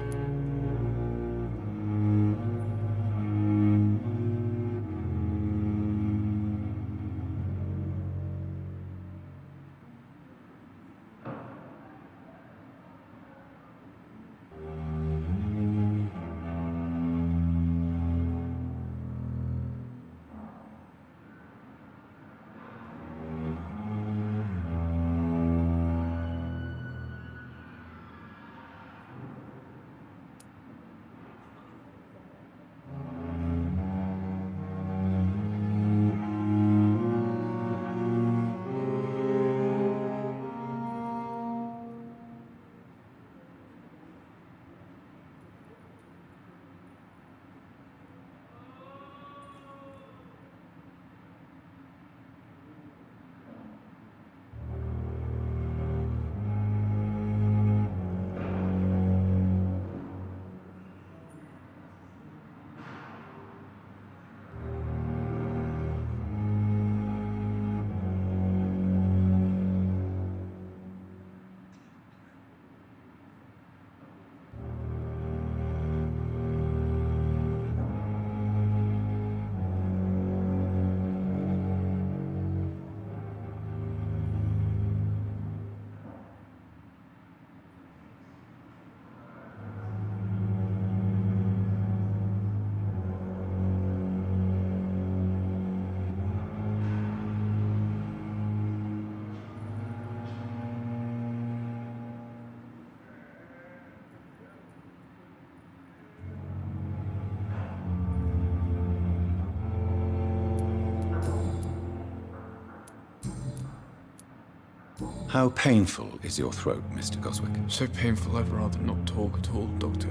How painful is your throat, Mr. Goswick? So painful I'd rather not talk at all, Doctor.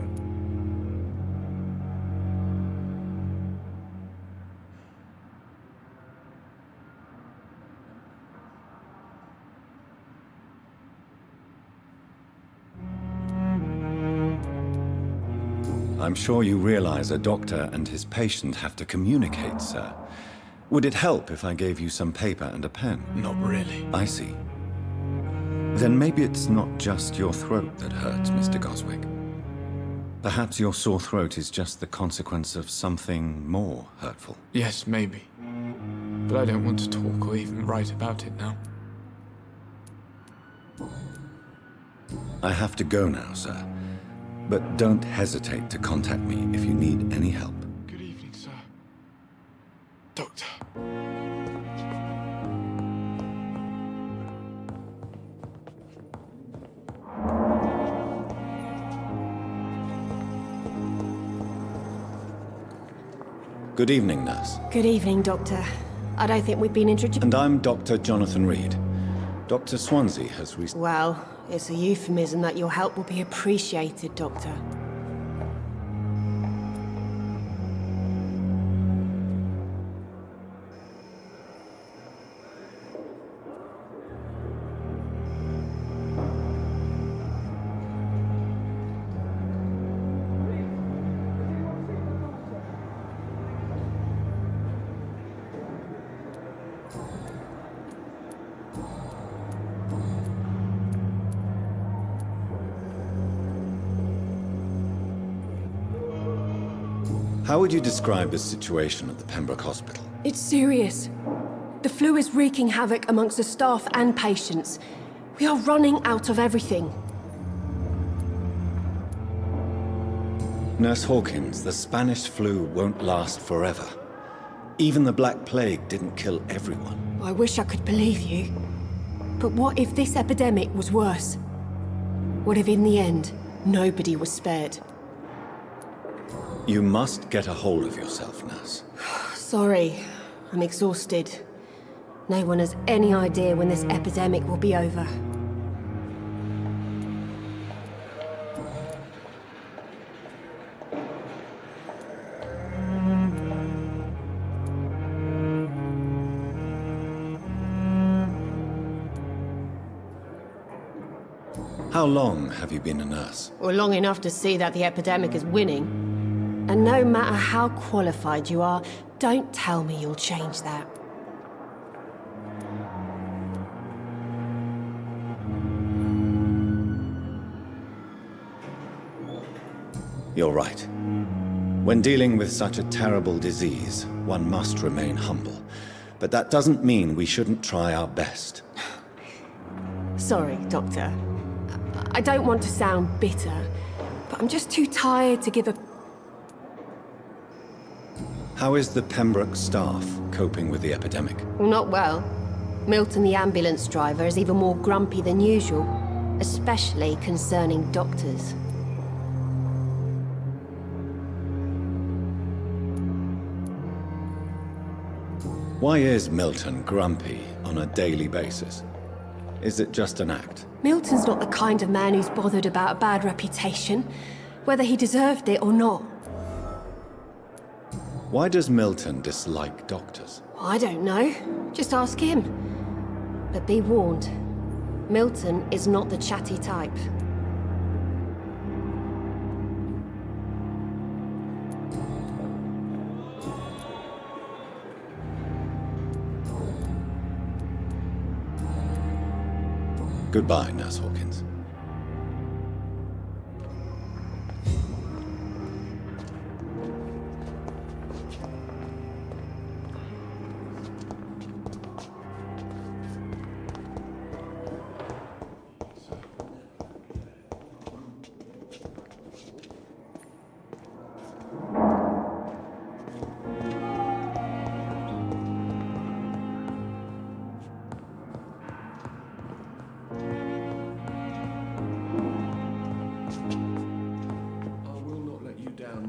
I'm sure you realize a doctor and his patient have to communicate, sir. Would it help if I gave you some paper and a pen? Not really. I see. Then maybe it's not just your throat that hurts, Mr. Goswick. Perhaps your sore throat is just the consequence of something more hurtful. Yes, maybe. But I don't want to talk or even write about it now. I have to go now, sir. But don't hesitate to contact me if you need any help. Good evening, sir. Doctor. Good evening, nurse. Good evening, Doctor. I don't think we've been introduced. And I'm Dr. Jonathan Reed. Dr. Swansea has recently... Well, it's a euphemism that your help will be appreciated, Doctor. How would you describe the situation at the Pembroke Hospital? It's serious. The flu is wreaking havoc amongst the staff and patients. We are running out of everything. Nurse Hawkins, the Spanish flu won't last forever. Even the Black Plague didn't kill everyone. I wish I could believe you. But what if this epidemic was worse? What if in the end, nobody was spared? You must get a hold of yourself, Nurse. Sorry, I'm exhausted. No one has any idea when this epidemic will be over. How long have you been a nurse? Or long enough to see that the epidemic is winning. And no matter how qualified you are, don't tell me you'll change that. You're right. When dealing with such a terrible disease, one must remain humble. But that doesn't mean we shouldn't try our best. Sorry, Doctor. I don't want to sound bitter, but I'm just too tired to give a... How is the Pembroke staff coping with the epidemic? Well, not well. Milton, the ambulance driver, is even more grumpy than usual, especially concerning doctors. Why is Milton grumpy on a daily basis? Is it just an act? Milton's not the kind of man who's bothered about a bad reputation, whether he deserved it or not. Why does Milton dislike doctors? I don't know. Just ask him. But be warned, Milton is not the chatty type. Goodbye, Nurse Hawkins.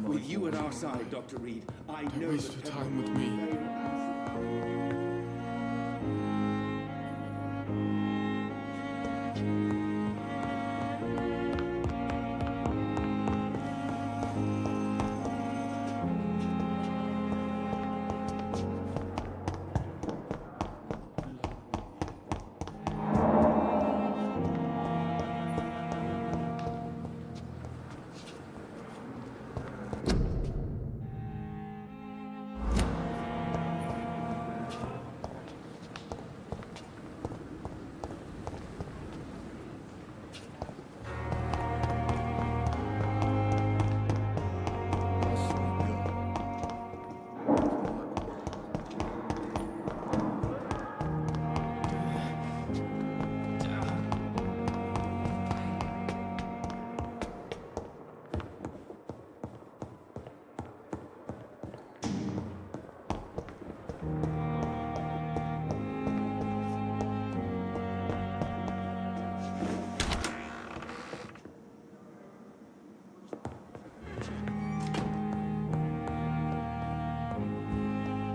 With you at our side, Dr. Reed, I know Don't waste your time with me.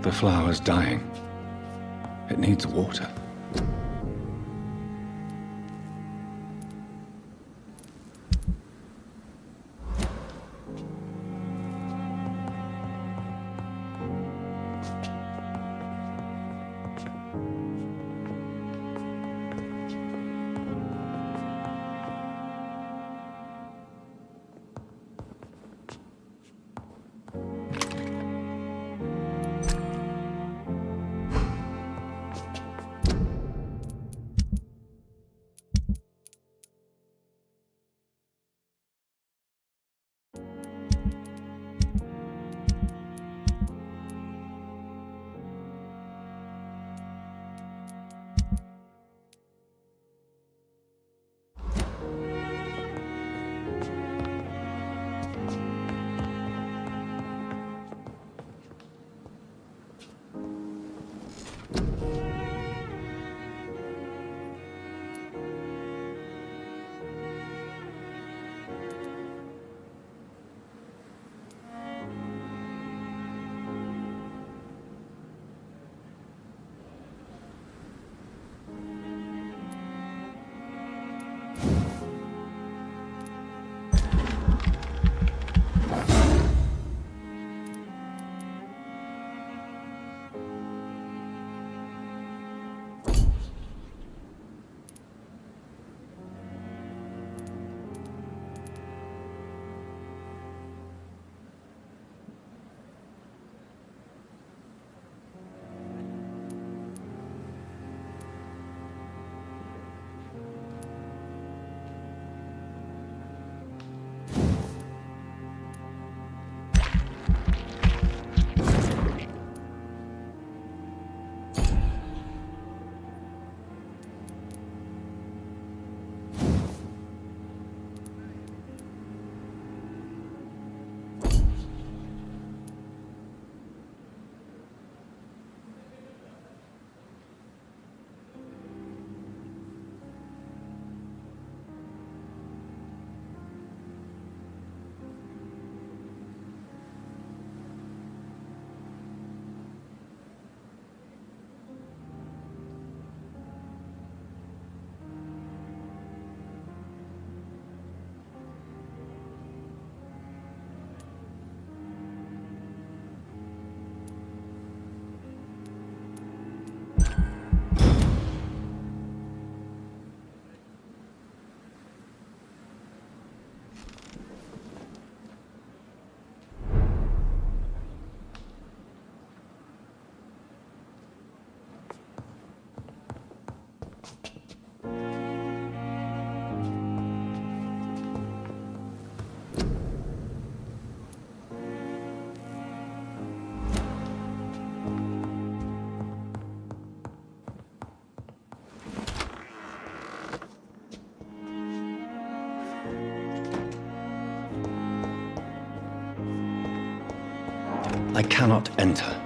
The flower's dying. It needs water. I cannot enter.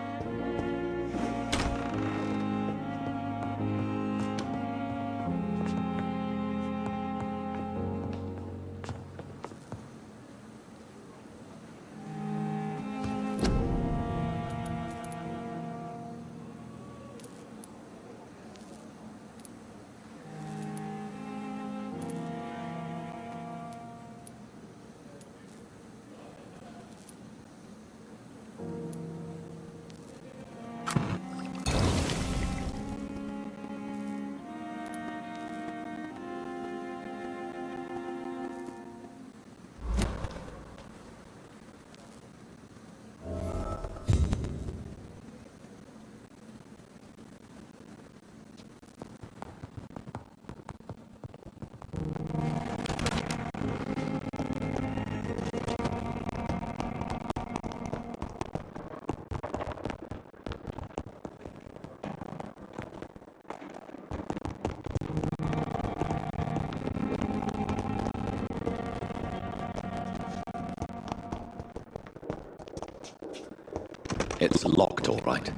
It's locked, all right.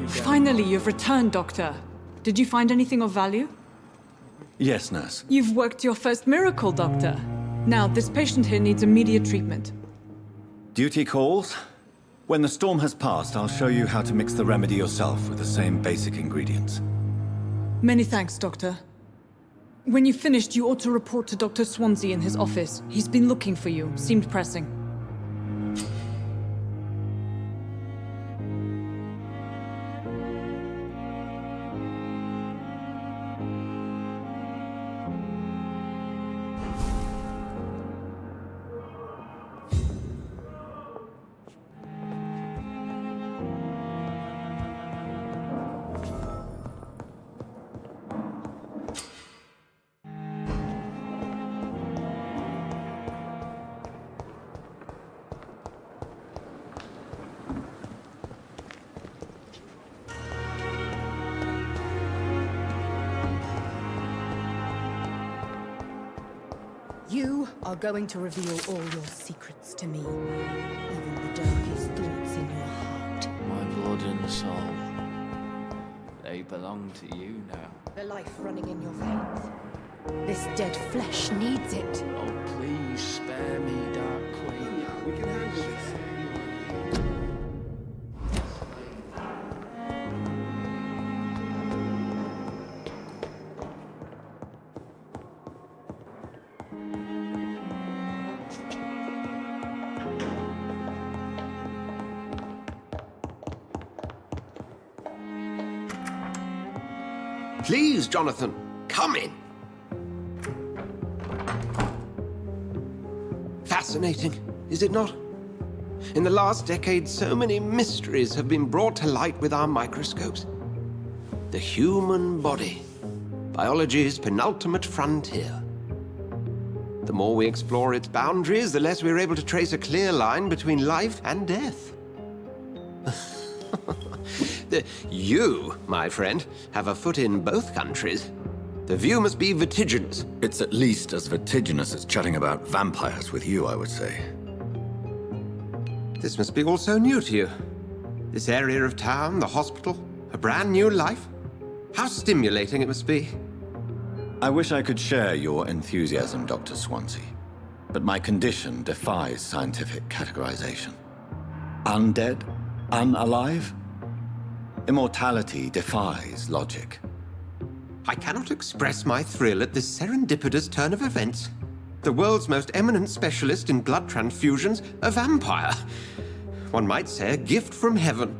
Finally, you've returned, Doctor. Did you find anything of value? Yes, nurse. You've worked your first miracle, Doctor. Now, this patient here needs immediate treatment. Duty calls. When the storm has passed, I'll show you how to mix the remedy yourself with the same basic ingredients. Many thanks, Doctor. When you've finished, you ought to report to Dr. Swansea in his office. He's been looking for you. Seemed pressing. You are going to reveal all your secrets to me, even the darkest thoughts in your heart. My blood and soul, they belong to you now. The life running in your veins. This dead flesh needs it. Oh, please spare me, Dark Queen. We can handle this. Please, Jonathan, come in. Fascinating, is it not? In the last decade, so many mysteries have been brought to light with our microscopes. The human body, biology's penultimate frontier. The more we explore its boundaries, the less we're able to trace a clear line between life and death. You, my friend, have a foot in both countries. The view must be vertiginous. It's at least as vertiginous as chatting about vampires with you, I would say. This must be all so new to you. This area of town, the hospital, a brand new life. How stimulating it must be. I wish I could share your enthusiasm, Dr. Swansea, but my condition defies scientific categorization. Undead? Unalive? Immortality defies logic. I cannot express my thrill at this serendipitous turn of events. The world's most eminent specialist in blood transfusions, a vampire. One might say a gift from heaven.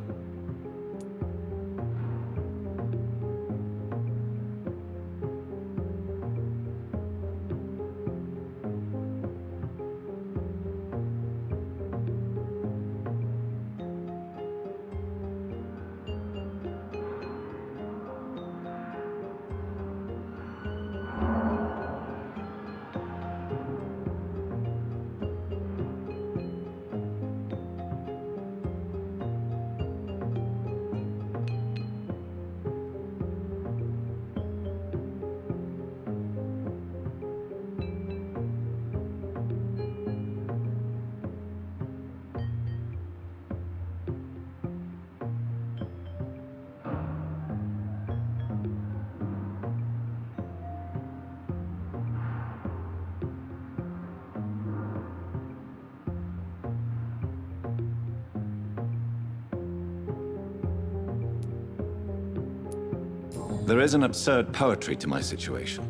There is an absurd poetry to my situation.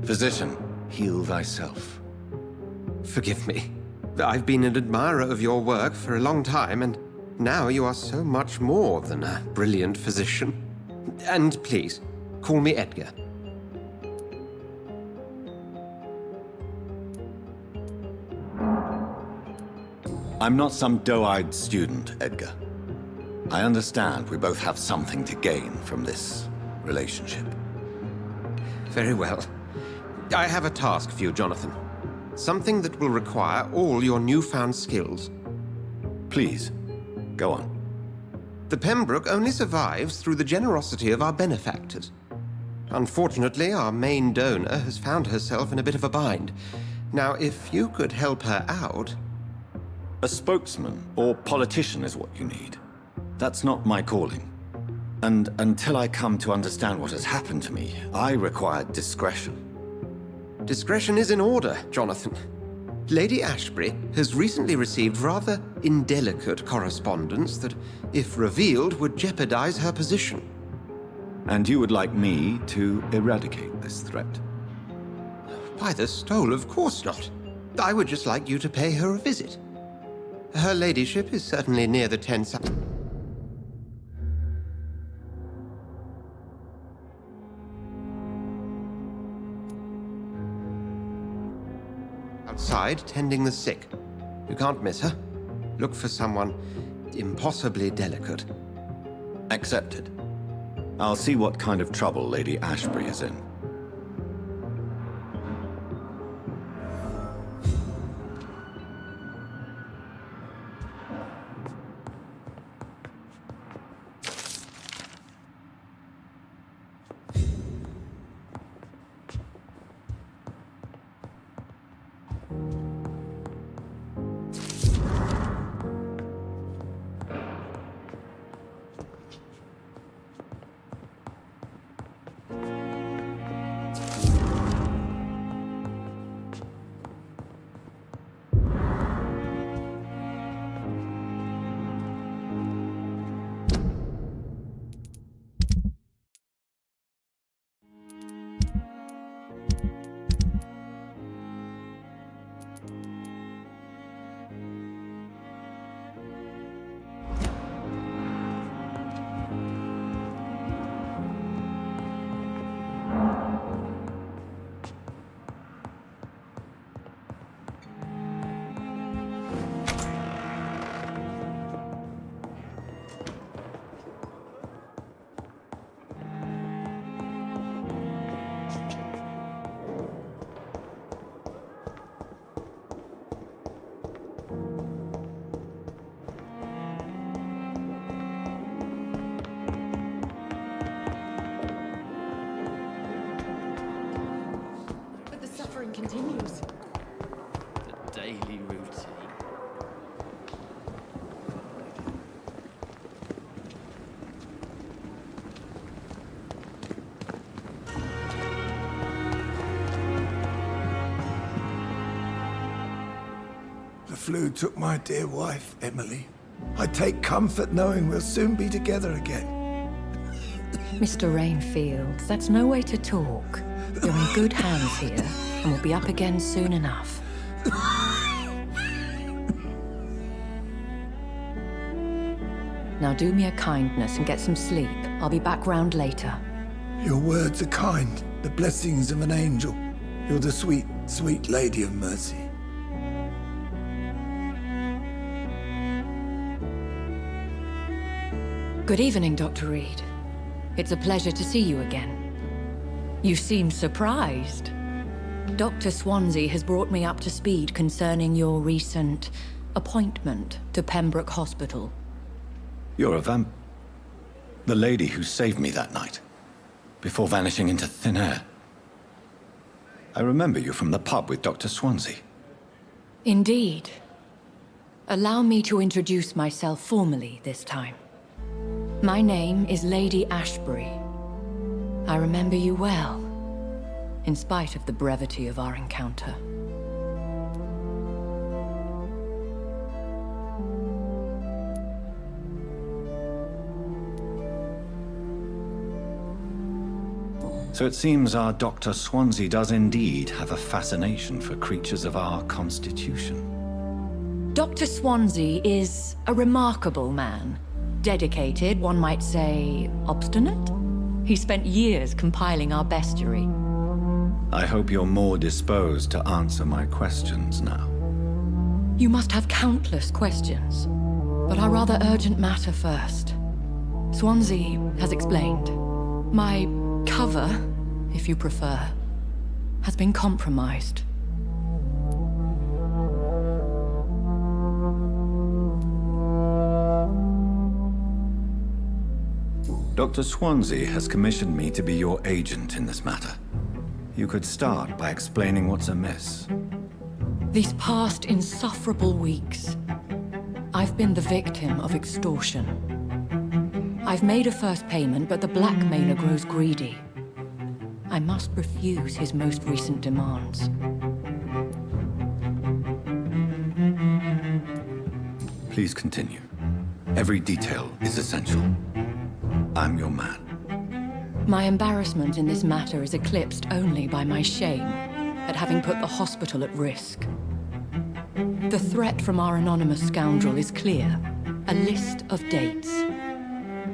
Physician, heal thyself. Forgive me. I've been an admirer of your work for a long time, and now you are so much more than a brilliant physician. And please, call me Edgar. I'm not some doe-eyed student, Edgar. I understand we both have something to gain from this relationship. Very well. I have a task for you, Jonathan. Something that will require all your newfound skills. Please, go on. The Pembroke only survives through the generosity of our benefactors. Unfortunately, our main donor has found herself in a bit of a bind. Now, if you could help her out... A spokesman or politician is what you need. That's not my calling. And until I come to understand what has happened to me, I require discretion. Discretion is in order, Jonathan. Lady Ashbury has recently received rather indelicate correspondence that, if revealed, would jeopardize her position. And you would like me to eradicate this threat? By the stole, of course not. I would just like you to pay her a visit. Her ladyship is certainly near the 10th... outside, tending the sick. You can't miss her. Look for someone impossibly delicate. Accepted. I'll see what kind of trouble Lady Ashbury is in. Continues. The daily routine. The flu took my dear wife, Emily. I take comfort knowing we'll soon be together again. Mr. Rainfield, that's no way to talk. You're in good hands here, and we'll be up again soon enough. Now do me a kindness and get some sleep. I'll be back round later. Your words are kind, the blessings of an angel. You're the sweet, sweet Lady of Mercy. Good evening, Dr. Reed. It's a pleasure to see you again. You seem surprised. Dr. Swansea has brought me up to speed concerning your recent appointment to Pembroke Hospital. You're a the lady who saved me that night, before vanishing into thin air. I remember you from the pub with Dr. Swansea. Indeed. Allow me to introduce myself formally this time. My name is Lady Ashbury. I remember you well, in spite of the brevity of our encounter. So it seems our Dr. Swansea does indeed have a fascination for creatures of our constitution. Dr. Swansea is a remarkable man. Dedicated, one might say, obstinate? He spent years compiling our bestiary. I hope you're more disposed to answer my questions now. You must have countless questions, but our rather urgent matter first. Swansea has explained. My cover, if you prefer, has been compromised. Dr. Swansea has commissioned me to be your agent in this matter. You could start by explaining what's amiss. These past insufferable weeks, I've been the victim of extortion. I've made a first payment, but the blackmailer grows greedy. I must refuse his most recent demands. Please continue. Every detail is essential. I'm your man. My embarrassment in this matter is eclipsed only by my shame at having put the hospital at risk. The threat from our anonymous scoundrel is clear. A list of dates.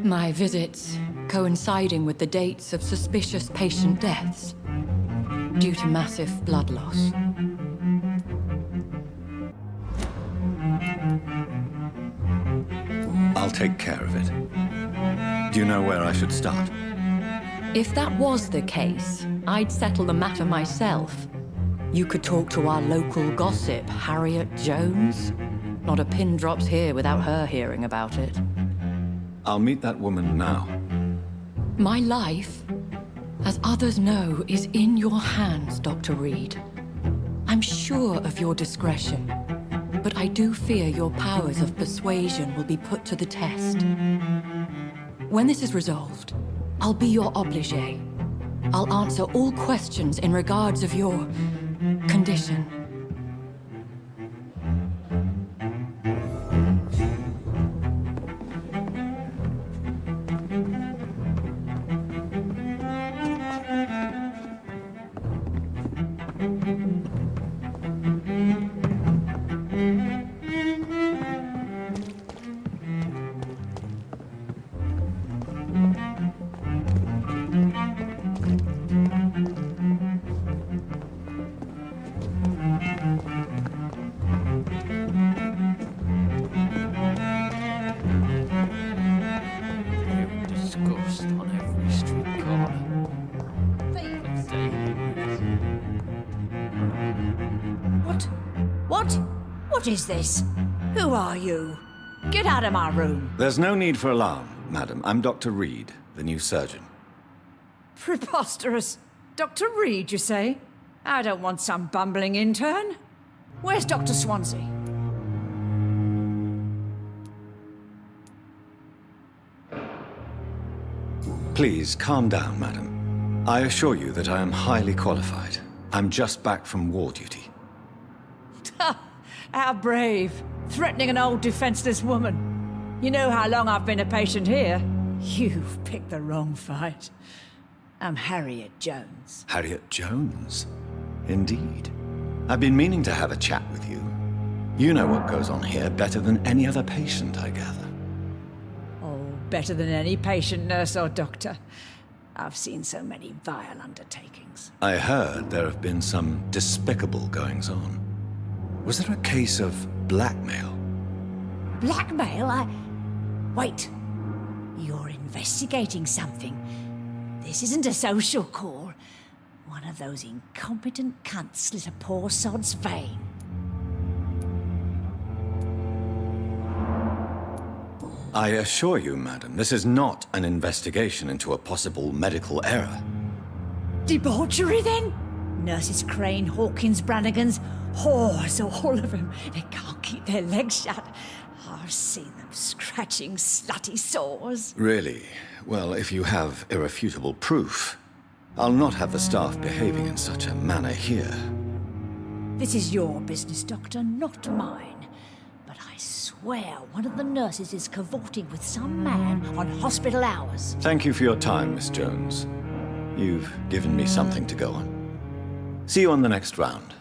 My visits coinciding with the dates of suspicious patient deaths due to massive blood loss. I'll take care of it. Do you know where I should start? If that was the case, I'd settle the matter myself. You could talk to our local gossip, Harriet Jones. Not a pin drops here without her hearing about it. I'll meet that woman now. My life, as others know, is in your hands, Dr. Reed. I'm sure of your discretion, but I do fear your powers of persuasion will be put to the test. When this is resolved, I'll be your obligé. I'll answer all questions in regards of your condition. What is this? Who are you? Get out of my room. There's no need for alarm, madam. I'm Dr. Reed, the new surgeon. Preposterous. Dr. Reed, you say? I don't want some bumbling intern. Where's Dr. Swansea? Please, calm down, madam. I assure you that I am highly qualified. I'm just back from war duty. How brave. Threatening an old defenseless woman. You know how long I've been a patient here? You've picked the wrong fight. I'm Harriet Jones. Harriet Jones? Indeed. I've been meaning to have a chat with you. You know what goes on here better than any other patient, I gather. Oh, better than any patient, nurse or doctor. I've seen so many vile undertakings. I heard there have been some despicable goings-on. Was there a case of blackmail? Blackmail? Wait. You're investigating something. This isn't a social call. One of those incompetent cunts slit a poor sod's vein. I assure you, madam, this is not an investigation into a possible medical error. Debauchery, then? Nurses Crane, Hawkins, Brannigans, whores, all of them. They can't keep their legs shut. I've seen them scratching slutty sores. Really? Well, if you have irrefutable proof, I'll not have the staff behaving in such a manner here. This is your business, Doctor, not mine. But I swear one of the nurses is cavorting with some man on hospital hours. Thank you for your time, Miss Jones. You've given me something to go on. See you on the next round.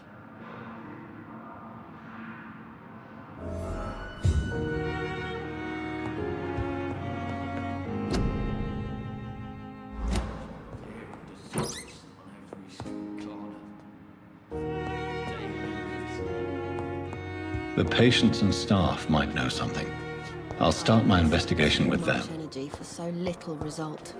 The patients and staff might know something. I'll start my investigation with them. Much energy for so little result.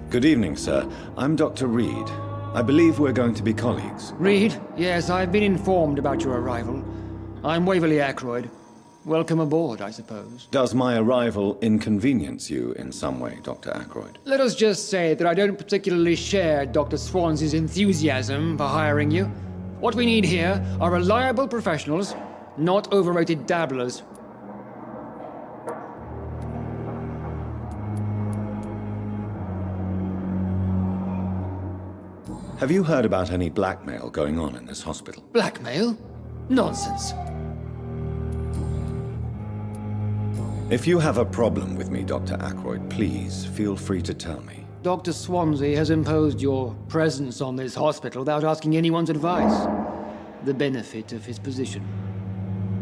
Good evening, sir. I'm Dr. Reed. I believe we're going to be colleagues. Reed? Yes, I've been informed about your arrival. I'm Waverly Ackroyd. Welcome aboard, I suppose. Does my arrival inconvenience you in some way, Dr. Ackroyd? Let us just say that I don't particularly share Dr. Swansea's enthusiasm for hiring you. What we need here are reliable professionals, not overrated dabblers. Have you heard about any blackmail going on in this hospital? Blackmail? Nonsense. If you have a problem with me, Dr. Ackroyd, please feel free to tell me. Dr. Swansea has imposed your presence on this hospital without asking anyone's advice. The benefit of his position.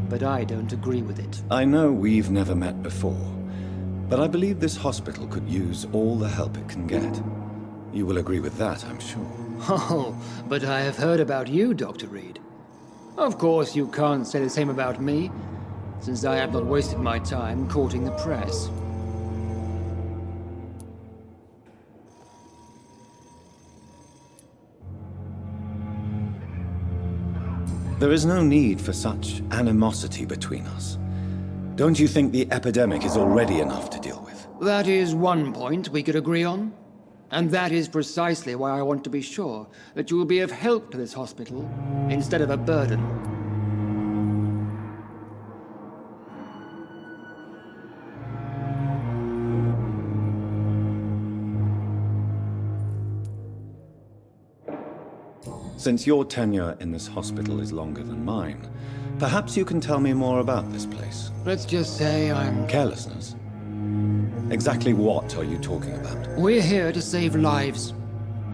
But I don't agree with it. I know we've never met before, but I believe this hospital could use all the help it can get. You will agree with that, I'm sure. Oh, but I have heard about you, Dr. Reed. Of course, you can't say the same about me, since I have not wasted my time courting the press. There is no need for such animosity between us. Don't you think the epidemic is already enough to deal with? That is one point we could agree on. And that is precisely why I want to be sure that you will be of help to this hospital, instead of a burden. Since your tenure in this hospital is longer than mine, perhaps you can tell me more about this place. Let's just say I'm... Carelessness? Exactly what are you talking about? We're here to save lives.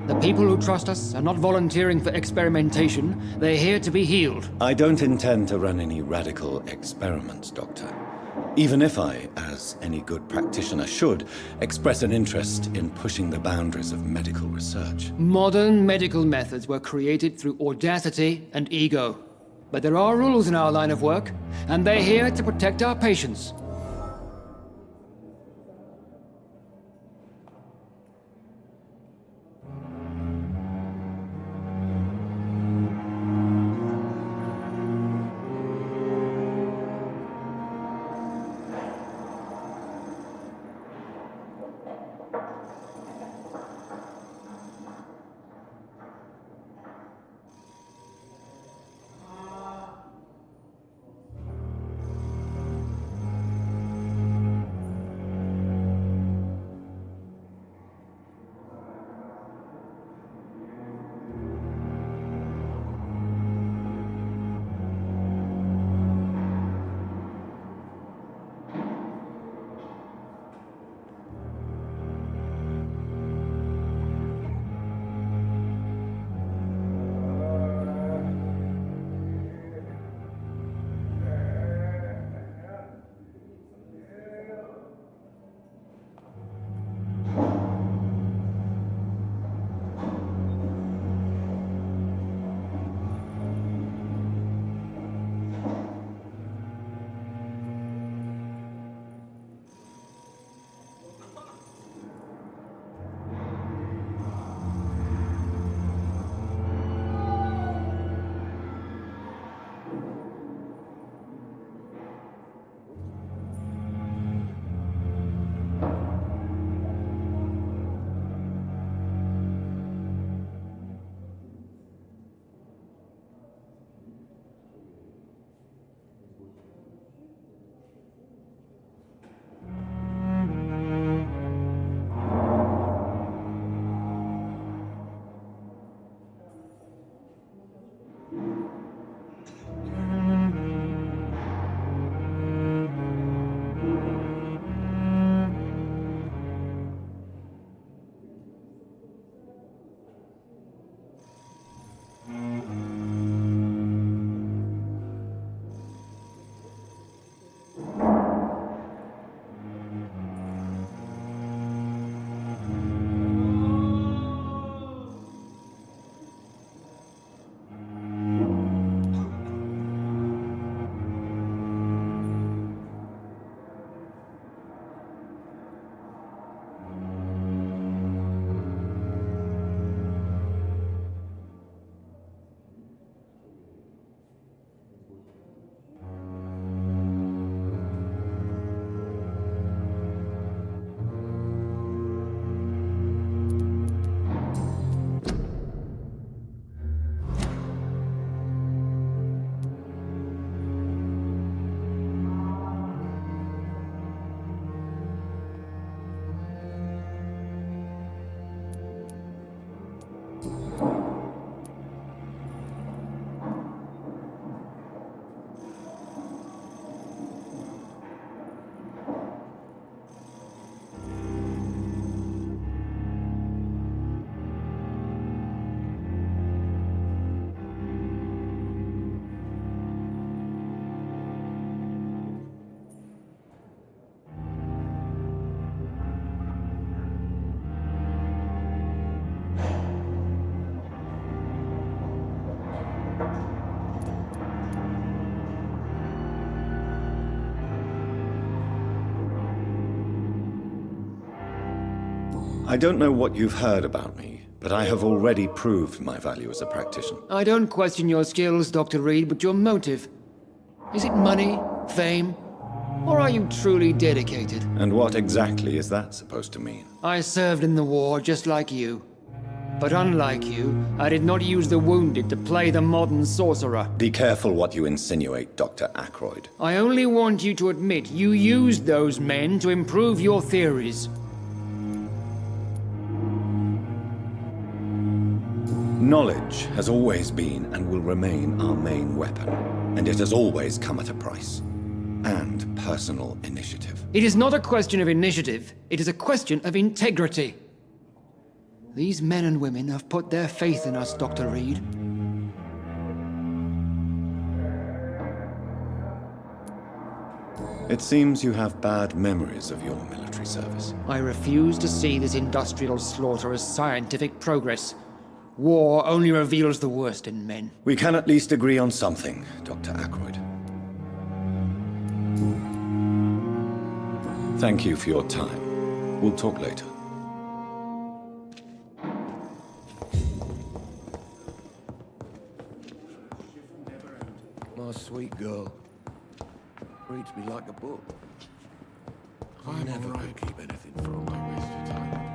The people who trust us are not volunteering for experimentation. They're here to be healed. I don't intend to run any radical experiments, Doctor. Even if I, as any good practitioner should, express an interest in pushing the boundaries of medical research. Modern medical methods were created through audacity and ego. But there are rules in our line of work, and they're here to protect our patients. I don't know what you've heard about me, but I have already proved my value as a practitioner. I don't question your skills, Dr. Reed, but your motive. Is it money, fame, or are you truly dedicated? And what exactly is that supposed to mean? I served in the war just like you. But unlike you, I did not use the wounded to play the modern sorcerer. Be careful what you insinuate, Dr. Ackroyd. I only want you to admit you used those men to improve your theories. Knowledge has always been and will remain our main weapon, and it has always come at a price. And personal initiative. It is not a question of initiative, it is a question of integrity. These men and women have put their faith in us, Dr. Reed. It seems you have bad memories of your military service. I refuse to see this industrial slaughter as scientific progress. War only reveals the worst in men. We can at least agree on something, Dr. Ackroyd. Thank you for your time. We'll talk later. My sweet girl. Reads me like a book. I never could keep anything from my waste of time.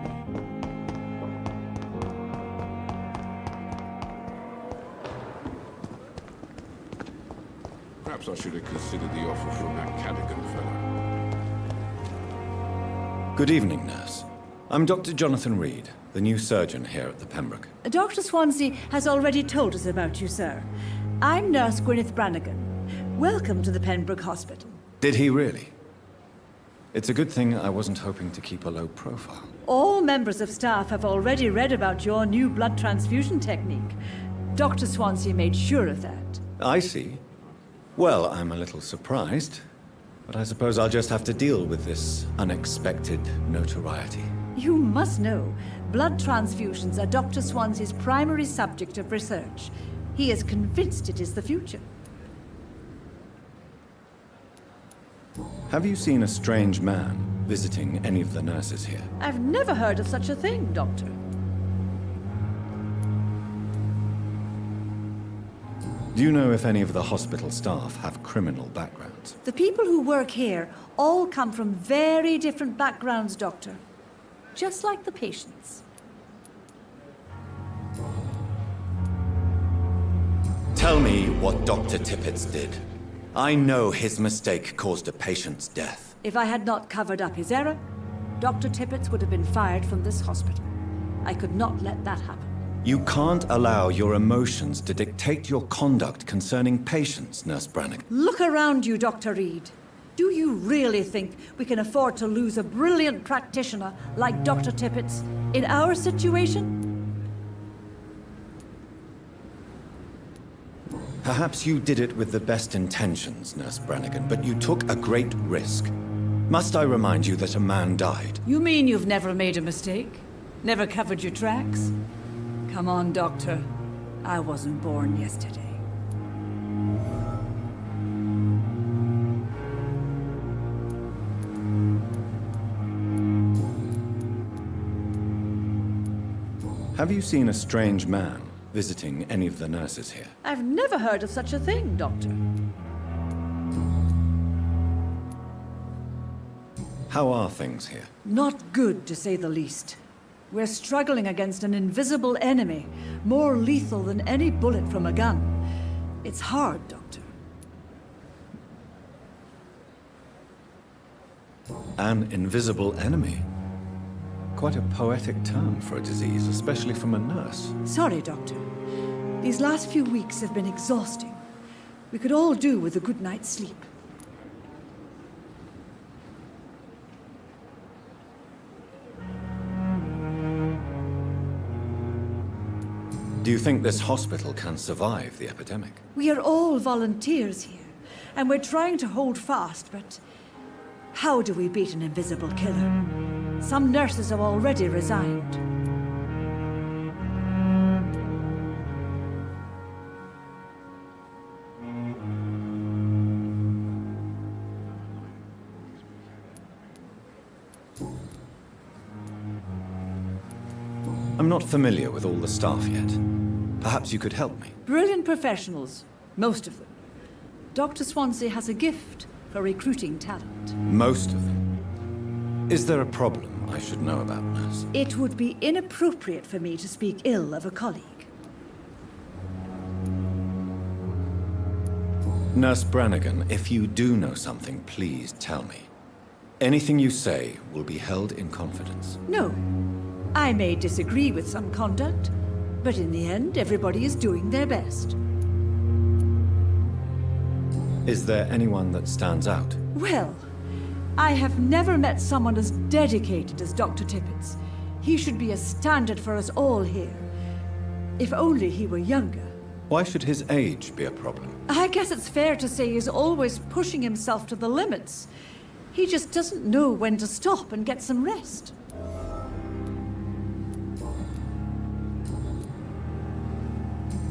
Perhaps I should have considered the offer from that Cadigan fellow. Good evening, nurse. I'm Dr. Jonathan Reed, the new surgeon here at the Pembroke. Dr. Swansea has already told us about you, sir. I'm Nurse Gwyneth Brannigan. Welcome to the Pembroke Hospital. Did he really? It's a good thing I wasn't hoping to keep a low profile. All members of staff have already read about your new blood transfusion technique. Dr. Swansea made sure of that. I see. Well, I'm a little surprised, but I suppose I'll just have to deal with this unexpected notoriety. You must know, blood transfusions are Dr. Swansea's primary subject of research. He is convinced it is the future. Have you seen a strange man visiting any of the nurses here? I've never heard of such a thing, Doctor. Do you know if any of the hospital staff have criminal backgrounds? The people who work here all come from very different backgrounds, Doctor. Just like the patients. Tell me what Dr. Tippett did. I know his mistake caused a patient's death. If I had not covered up his error, Dr. Tippett would have been fired from this hospital. I could not let that happen. You can't allow your emotions to dictate your conduct concerning patients, Nurse Brannigan. Look around you, Dr. Reed. Do you really think we can afford to lose a brilliant practitioner like Dr. Tippett in our situation? Perhaps you did it with the best intentions, Nurse Brannigan, but you took a great risk. Must I remind you that a man died? You mean you've never made a mistake? Never covered your tracks? Come on, Doctor. I wasn't born yesterday. Have you seen a strange man visiting any of the nurses here? I've never heard of such a thing, Doctor. How are things here? Not good, to say the least. We're struggling against an invisible enemy, more lethal than any bullet from a gun. It's hard, Doctor. An invisible enemy? Quite a poetic term for a disease, especially from a nurse. Sorry, Doctor. These last few weeks have been exhausting. We could all do with a good night's sleep. Do you think this hospital can survive the epidemic? We are all volunteers here, and we're trying to hold fast, but how do we beat an invisible killer? Some nurses have already resigned. I'm not familiar with all the staff yet. Perhaps you could help me. Brilliant professionals, most of them. Dr. Swansea has a gift for recruiting talent. Most of them. Is there a problem I should know about, nurse? It would be inappropriate for me to speak ill of a colleague. Nurse Brannigan, if you do know something, please tell me. Anything you say will be held in confidence. No. I may disagree with some conduct, but in the end, everybody is doing their best. Is there anyone that stands out? Well, I have never met someone as dedicated as Dr. Tippett. He should be a standard for us all here. If only he were younger. Why should his age be a problem? I guess it's fair to say he's always pushing himself to the limits. He just doesn't know when to stop and get some rest.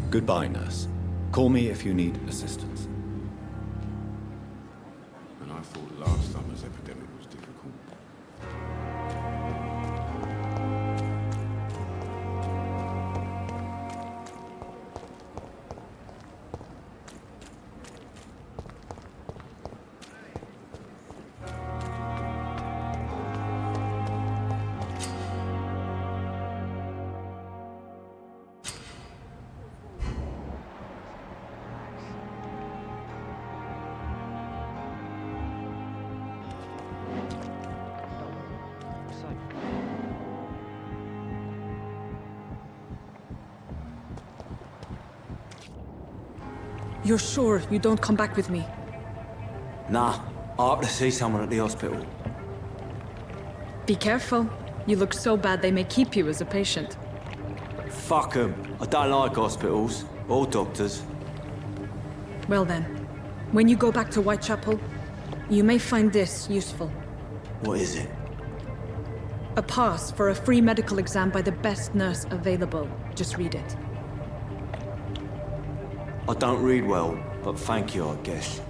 Goodbye, nurse. Call me if you need assistance. And I thought last summer's epidemic was difficult. You're sure you don't come back with me? Nah, I ought to see someone at the hospital. Be careful. You look so bad they may keep you as a patient. Fuck 'em. I don't like hospitals or doctors. Well then, when you go back to Whitechapel, you may find this useful. What is it? A pass for a free medical exam by the best nurse available. Just read it. I don't read well, but thank you, I guess.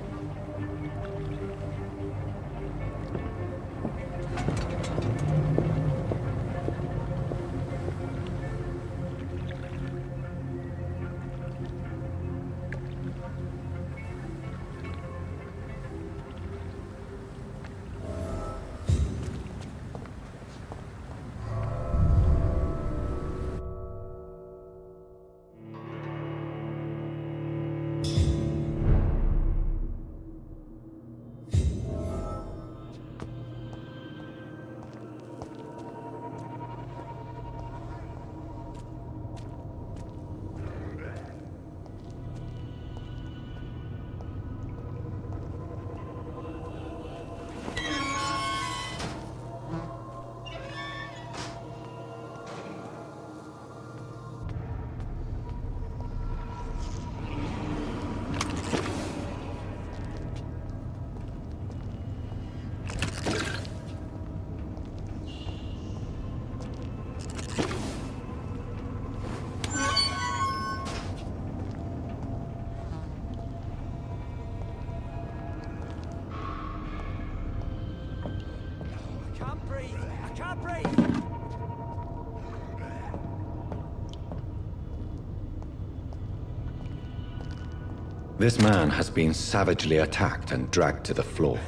This man has been savagely attacked and dragged to the floor.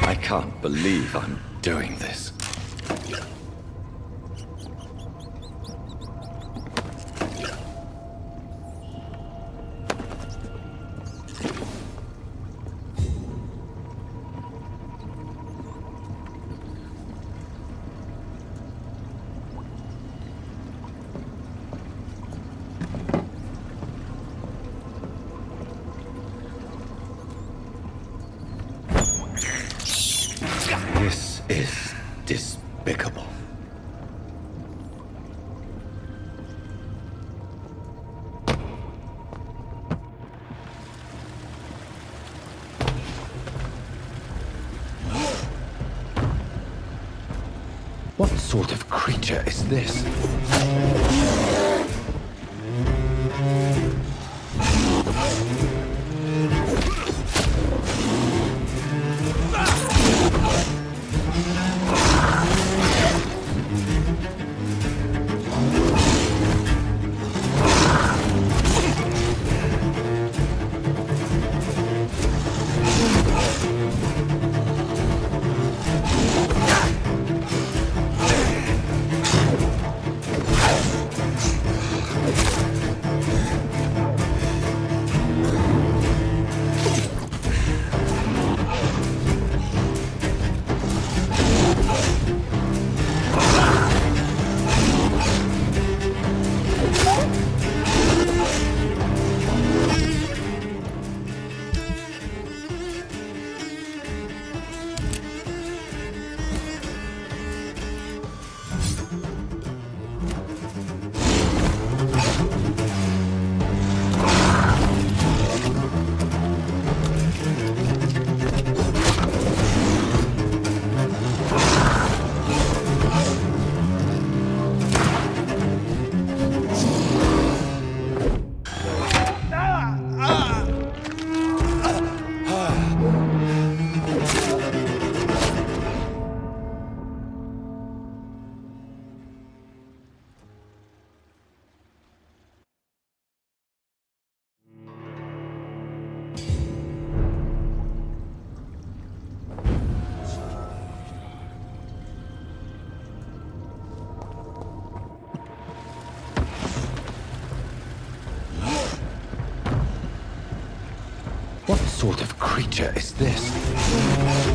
I can't believe I'm doing this. This is despicable. What sort of creature is this? What sort of creature is this?